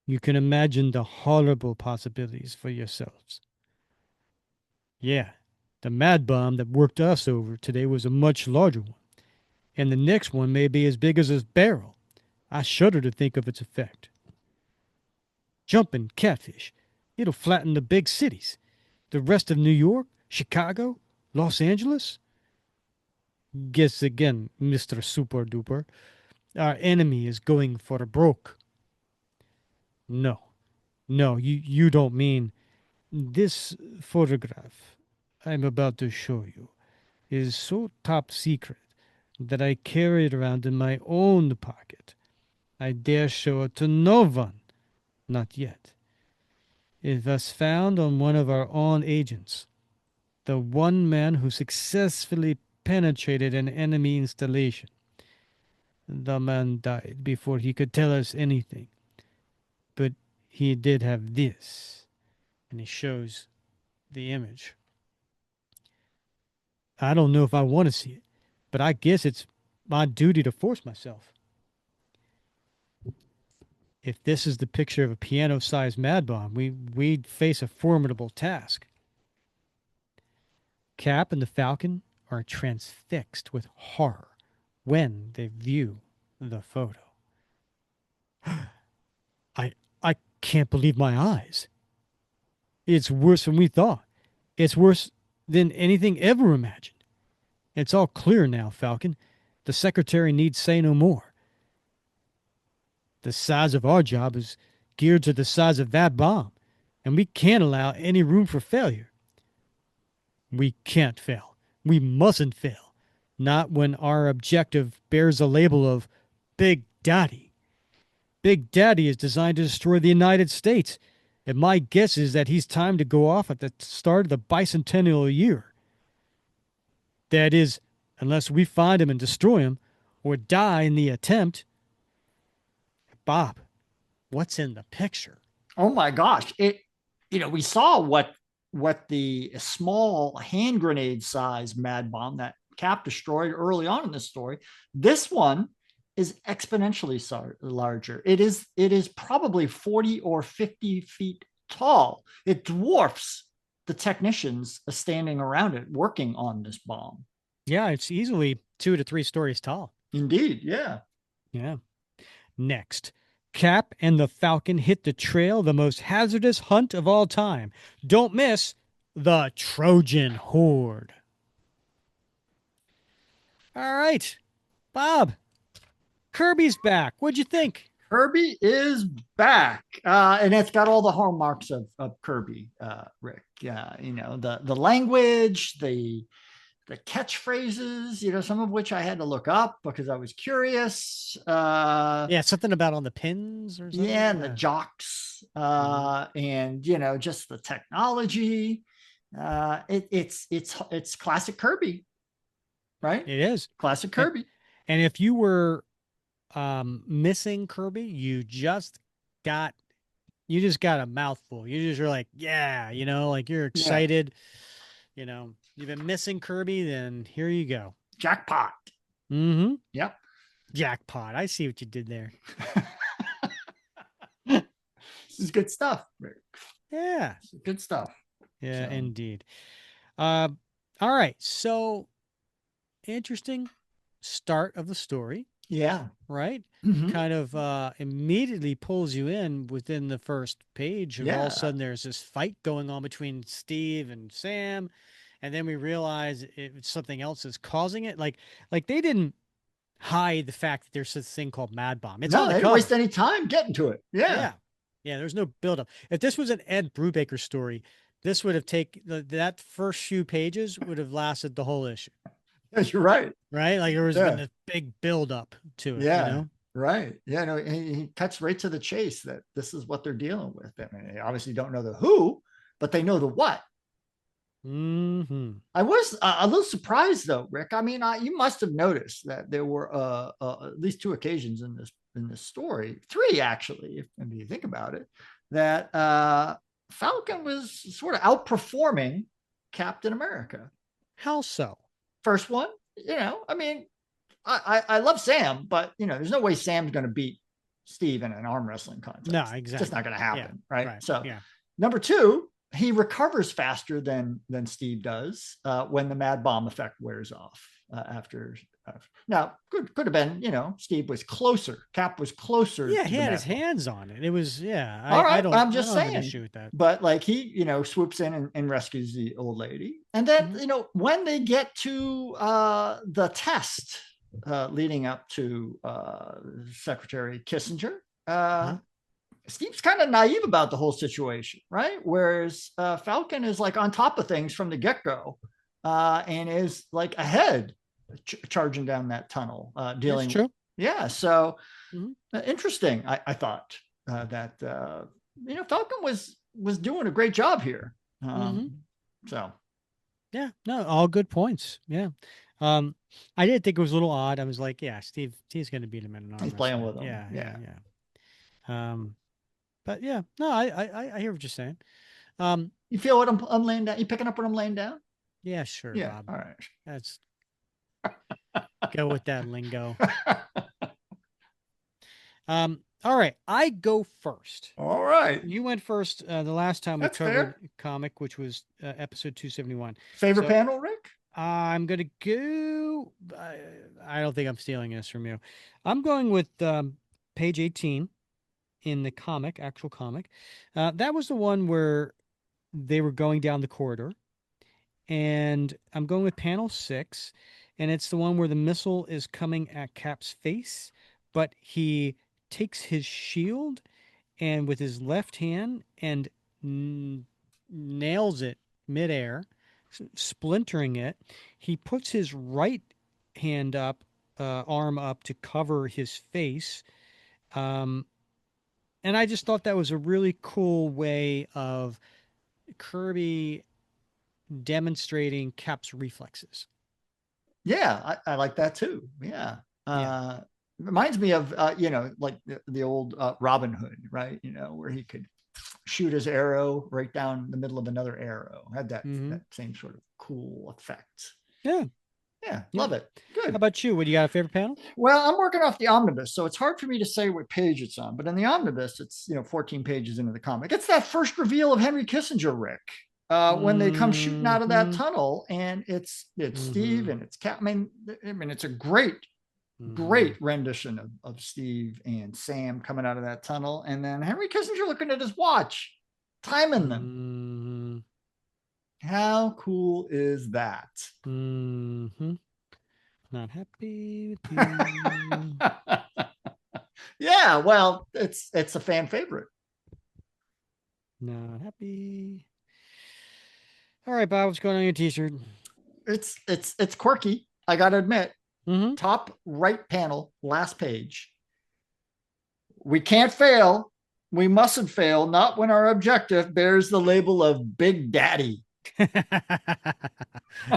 You can imagine the horrible possibilities for yourselves. Yeah, the mad bomb that worked us over today was a much larger one, and the next one may be as big as a barrel. I shudder to think of its effect. Jumping catfish. It'll flatten the big cities. The rest of New York, Chicago, Los Angeles. Guess again, Mr. Super Duper. Our enemy is going for broke. No, no, you don't mean this photograph I'm about to show you is so top secret that I carry it around in my own pocket. I dare show it to no one. Not yet. It was found on one of our own agents, the one man who successfully penetrated an enemy installation. The man died before he could tell us anything, but he did have this, and he shows the image. I don't know if I want to see it, but I guess it's my duty to force myself. If this is the picture of a piano-sized mad bomb, we'd face a formidable task. Cap and the Falcon are transfixed with horror when they view the photo. I I can't believe my eyes. It's worse than we thought. It's worse than anything ever imagined. It's all clear now, Falcon. The secretary needs say no more. The size of our job is geared to the size of that bomb, and we can't allow any room for failure. We can't fail. We mustn't fail. Not when our objective bears the label of Big Daddy. Big Daddy is designed to destroy the United States, and my guess is that he's timed to go off at the start of the bicentennial year. That is, unless we find him and destroy him, or die in the attempt. Bob, what's in the picture? Oh my gosh! We saw what the small hand grenade size mad bomb that Cap destroyed early on in this story. This one is exponentially larger. It is probably 40 or 50 feet tall. It dwarfs the technicians standing around it working on this bomb. Yeah, it's easily 2 to 3 stories tall. Indeed, yeah. Yeah. Next, Cap and the Falcon hit the trail, the most hazardous hunt of all time. Don't miss the Trojan Horde. All right, Bob, Kirby's back. What'd you think? Kirby is back, and it's got all the hallmarks of Kirby, Rick. The language, the catchphrases, some of which I had to look up because I was curious. Yeah, something about on the pins or something. Yeah, and the jocks, and just the technology. It's classic Kirby, right? It is. Classic And, Kirby. and if you were missing Kirby, you just got you just got a mouthful. You just are like, yeah, like you're Yeah. excited. You've been missing Kirby, then here you go. Jackpot. Mm-hmm. Yep. Jackpot. I see what you did there. This is good stuff, Rick. Yeah. Good stuff. Yeah, So indeed. Uh, all right. So interesting start of the story, yeah. right? Mm-hmm. Kind of immediately pulls you in within the first page of all of a Yeah. sudden there's this fight going on between Steve and Sam, and then we realize it's something else is causing it. Like they didn't hide the fact that there's this thing called MadBomb. It's on No, the they didn't waste cover. any time getting to it. Yeah. Yeah. Yeah, there's no buildup. If this was an Ed Brubaker story, this would have taken that first few pages would have lasted the whole issue, Yeah, you're right. right? Like there has been Yeah. this big buildup to it, Yeah. Right. Yeah. No, he cuts right to the chase that this is what they're dealing with. I mean, they obviously don't know the who, but they know the what. Mm-hmm. I was a little surprised though, Rick. I mean, you must have noticed that there were at least two occasions in this story, three actually, if you think about it, that Falcon was sort of outperforming Captain America. How so? First one, I mean, I love Sam, but there's no way Sam's going to beat Steve in an arm wrestling No, contest. It's just not exactly. going to Yeah. happen, right? Right. So, Yeah. number two, he recovers faster than Steve does when the Mad Bomb effect wears off after. Now, could have been, Steve was closer. Cap was closer Yeah, to he the had his Mad Bomb. hands on it. It was, yeah, All I right, but don't I'm I just don't have an saying. issue with that. But like he, swoops in and rescues the old lady, and then Mhm. when they get to the test leading up to Secretary Kissinger, Uh-huh. Steve's kind of naive about the whole situation, right? Whereas Falcon is like on top of things from the get go, and is like ahead, charging down that tunnel, It's dealing. true. Yeah, so Mhm. interesting. I thought that Falcon was doing a great job here. Mhm. So Yeah, no, all good points. Yeah. Um, I did think it was a little odd. I was like, yeah, Steve's gonna beat him in an arm he's playing wrestling. with them. Yeah, yeah, Yeah, yeah. But yeah, no, I hear what you're saying. Um, you feel what I'm laying down? You picking up what I'm laying down? yeah, sure, Yeah. Bob. All right. Let's go with that lingo. All right, I go first. All right. You went first the last time we That's covered fair. comic, which was episode 271. Favorite So panel, Rick? I'm gonna go. I don't think I'm stealing this from you. I'm going with page 18 in the comic, actual comic. That was the one where they were going down the corridor, and I'm going with panel 6, and it's the one where the missile is coming at Cap's face, but he takes his shield and with his left hand and nails it midair, splintering it. He puts his right hand up, arm up to cover his face. Um, and I just thought that was a really cool way of Kirby demonstrating Cap's reflexes. Yeah, I like that too. Yeah. Yeah. Reminds me of like the old Robin Hood, right? Where he could shoot his arrow right down the middle of another arrow. Had Mm-hmm. that same sort of cool effect. Yeah. Yeah, Yeah. love it. How Good. about you? What do you got a favorite panel? Well, I'm working off the omnibus, so it's hard for me to say what page it's on. But in the omnibus, it's 14 pages into the comic. It's that first reveal of Henry Kissinger, Rick, when they come shooting out of that Mm-hmm. tunnel, and it's Steve Mm-hmm. and it's Cap. I mean, it's a great Mm-hmm. rendition of Steve and Sam coming out of that tunnel, and then Henry Kissinger looking at his watch, timing them. Mm-hmm. How cool is that? Mm-hmm. Not happy with you. Yeah, well, it's a fan favorite. Not happy. All right, Bob, what's going on your t-shirt? It's quirky. I got to admit. Mm-hmm. Top right panel, last page. We can't fail. We mustn't fail. Not when our objective bears the label of Big Daddy.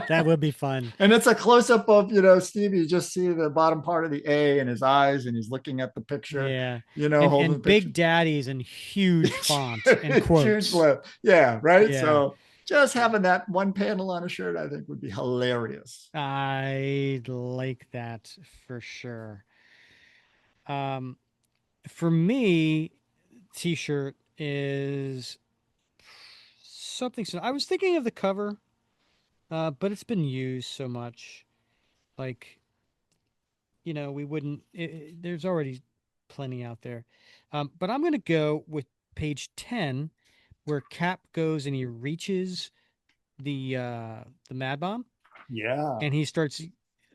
That would be fun. And it's a close up of, Stevie. You just see the bottom part of the A in his eyes, and he's looking at the picture, Yeah. holding the And picture. big daddies and huge font and Huge quotes. lip. Yeah, right. Yeah. So just having that one panel on a shirt, I think would be hilarious. I like that for sure. Um, for me, t-shirt is something. So I was thinking of the cover, but it's been used so much. Like, we wouldn't, there's already plenty out there. But I'm going to go with page 10 where Cap goes and he reaches the Mad Bomb Yeah. and he starts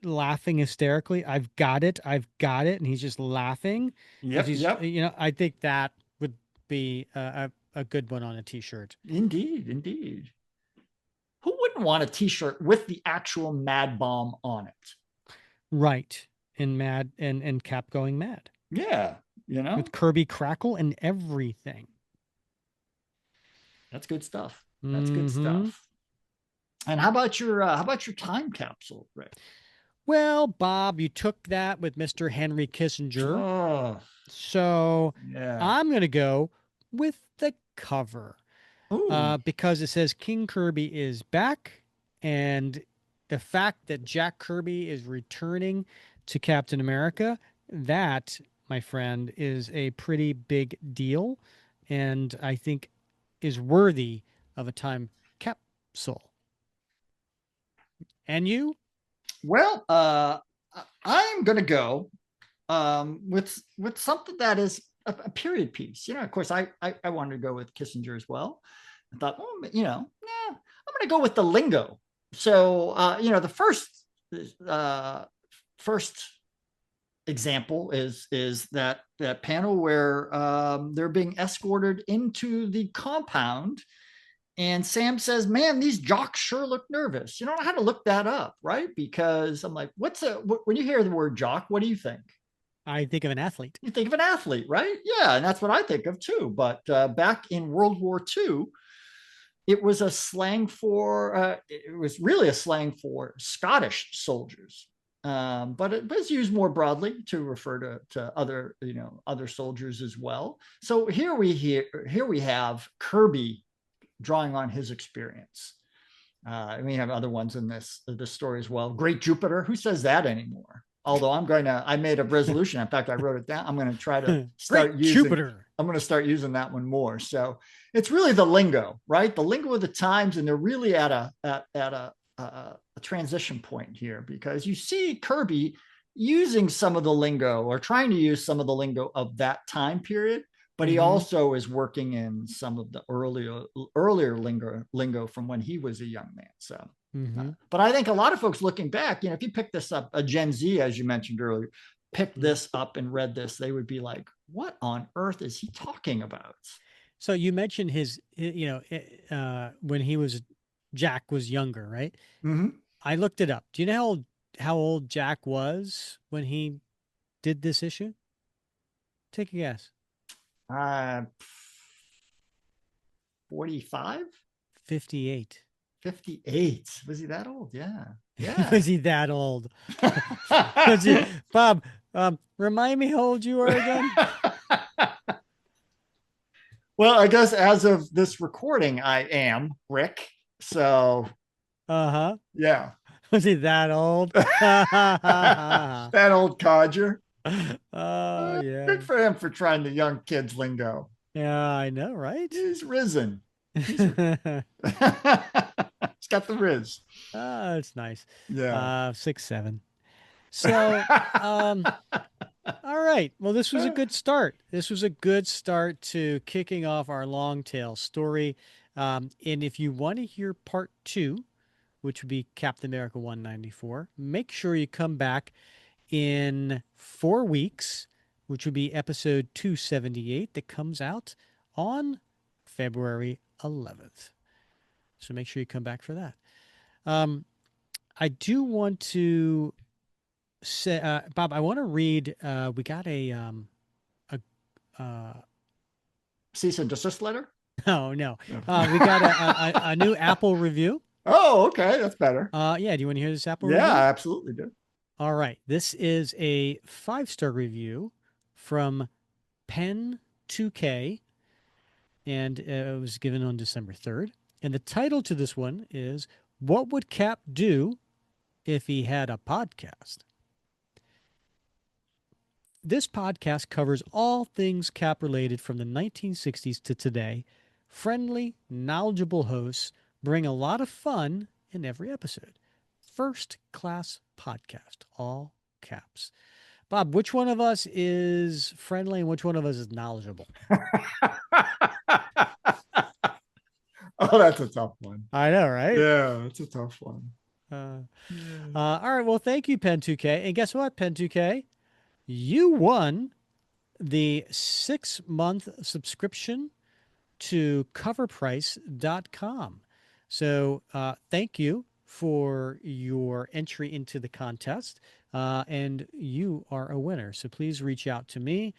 laughing hysterically. I've got it, and he's just laughing as Yep. he's Yep. I think that would be a good one on a t-shirt. Indeed. Indeed. Who wouldn't want a T-shirt with the actual Mad Bomb on it? Right. And mad and Cap going mad Yeah. You know, with Kirby crackle and everything. that's good stuff. That's good Mm-hmm. stuff. And how about your time capsule, Rick? Well, Bob, you took that with Mr. Henry Kissinger. Oh, So yeah. I'm gonna go with the cover. Ooh. Because it says King Kirby is back, and the fact that Jack Kirby is returning to Captain America, that, my friend, is a pretty big deal, and I think is worthy of a time capsule. And you? Well, I'm gonna go with something that is a period piece. Of course, I wanted to go with Kissinger as well. I thought, I'm gonna go with the lingo. So, the uh, first example is that panel where they're being escorted into the compound, and Sam says, "Man, these jocks sure look nervous." I had to look that up, right? Because I'm like, when you hear the word jock, what do you think? I think of an athlete. You think of an athlete, right? Yeah, and that's what I think of too. But back in World War II, it was a slang for it was really a slang for Scottish soldiers, but it was used more broadly to refer to other soldiers as well. So here we have Kirby drawing on his experience. And we have other ones in this story as well. Great Jupiter. Who says that anymore? Although I made a resolution. In fact, I wrote it down. I'm going to try to Great start using. Jupiter. I'm going to start using that one more. So it's really the lingo, right? The lingo of the times, and they're really at a transition point here because you see Kirby using some of the lingo or trying to use some of the lingo of that time period, but he Mm-hmm. also is working in some of the earlier lingo from when he was a young man. So, Mm-hmm. but I think a lot of folks looking back, if you pick this up, a Gen Z, as you mentioned earlier, picked Mm-hmm. this up and read this, they would be like, "What on earth is he talking about?" So you mentioned when he was Jack was younger, right? Mm-hmm. I looked it up. Do you know how old Jack was when he did this issue? Take a guess. Uh, 45, 58. 58. Was he that old? Yeah. Yeah. Was he that old? Was he, Bob, remind me how old you are again? Well, I guess as of this recording, I am Rick. So, Uh-huh. yeah. Was he that old? That old codger. Oh yeah. Good for him for trying the young kids lingo. Yeah, I know, right? He's risen. He's he's got the riz. Ah, it's nice. Yeah. 6'7". So, um, all right. Well, this was a good start. This was a good start to kicking off our long tail story. And if you want to hear part two, which would be Captain America 194, make sure you come back in 4 weeks, which would be episode 278 that comes out on February 11th. So make sure you come back for that. Um, I do want to say, Bob, I want to read. We got a Cease and desist letter? No, no. No. We got a new Apple review. Oh, okay, that's better. Yeah, do you want to hear this Apple Yeah, review? I absolutely do. All right. This is a 5-star review from Pen 2K, and it was given on December 3rd. And the title to this one is What Would Cap Do If He Had a Podcast? This podcast covers all things Cap related from the 1960s to today. Friendly, knowledgeable hosts bring a lot of fun in every episode. First class podcast, all caps. Bob, which one of us is friendly and which one of us is knowledgeable? Oh, that's a tough one. I know, right? Yeah, that's a tough one. Uh, Yeah. all right. Well, thank you, Pen2K. And guess what, Pen2K? You won the 6-month subscription to coverprice.com. So thank you for your entry into the contest. And you are a winner. So please reach out to me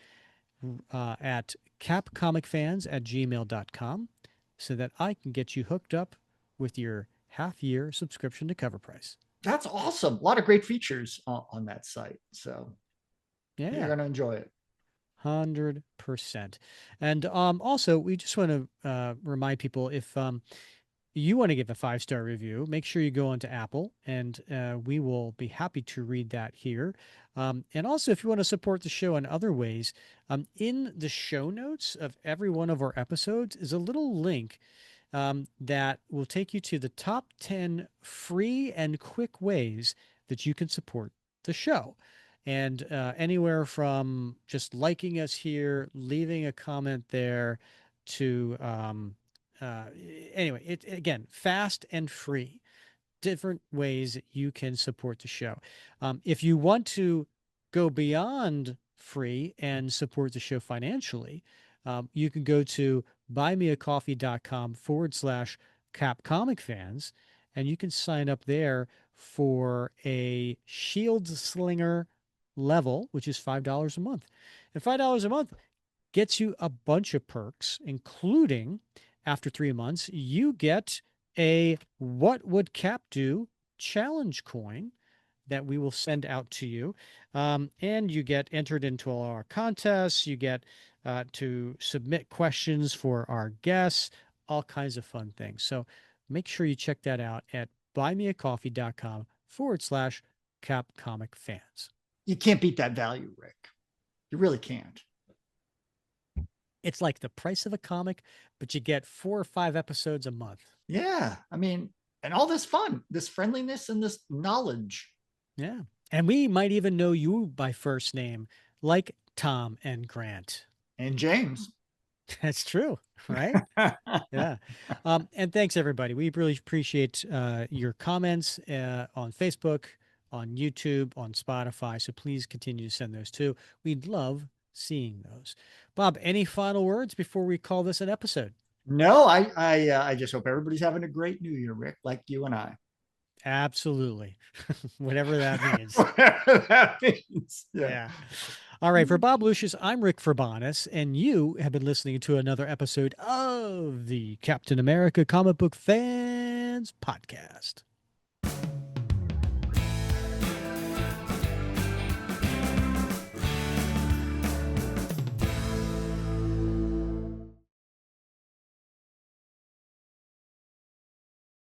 at capcomicfans@gmail.com so that I can get you hooked up with your half-year subscription to Cover Price. That's awesome. A lot of great features on that site. So you're Yeah, going to enjoy it. 100%. And also, we just want to remind people if you want to give a 5-star review, make sure you go onto Apple and we will be happy to read that here. And also, if you want to support the show in other ways, in the show notes of every one of our episodes is a little link that will take you to the top 10 free and quick ways that you can support the show. And anywhere from just liking us here, leaving a comment there, to uh, anyway, it again, fast and free, different ways that you can support the show. If you want to go beyond free and support the show financially, you can go to buymeacoffee.com/Cap Comic Fans, and you can sign up there for a Shield Slinger level, which is $5 a month. And $5 a month gets you a bunch of perks, including after 3 months, you get a What Would Cap Do challenge coin that we will send out to you. And you get entered into all our contests. You get to submit questions for our guests, all kinds of fun things. So make sure you check that out at buymeacoffee.com/Cap Comic Fans. You can't beat that value, Rick. You really can't. It's like the price of a comic, but you get 4 or 5 episodes a month. Yeah. I mean, and all this fun, this friendliness, and this knowledge. Yeah. And we might even know you by first name, like Tom and Grant. And James. That's true, right? Yeah. And thanks, everybody. We really appreciate your comments on Facebook, on YouTube, on Spotify. So please continue to send those too. We'd love seeing those. Bob, any final words before we call this an episode? No, I just hope everybody's having a great New Year, Rick, like you and I. Absolutely. Whatever that means. Whatever that means. Yeah. Yeah. All right. For Bob Lucius, I'm Rick Verbanis, and you have been listening to another episode of the Captain America Comic Book Fans Podcast.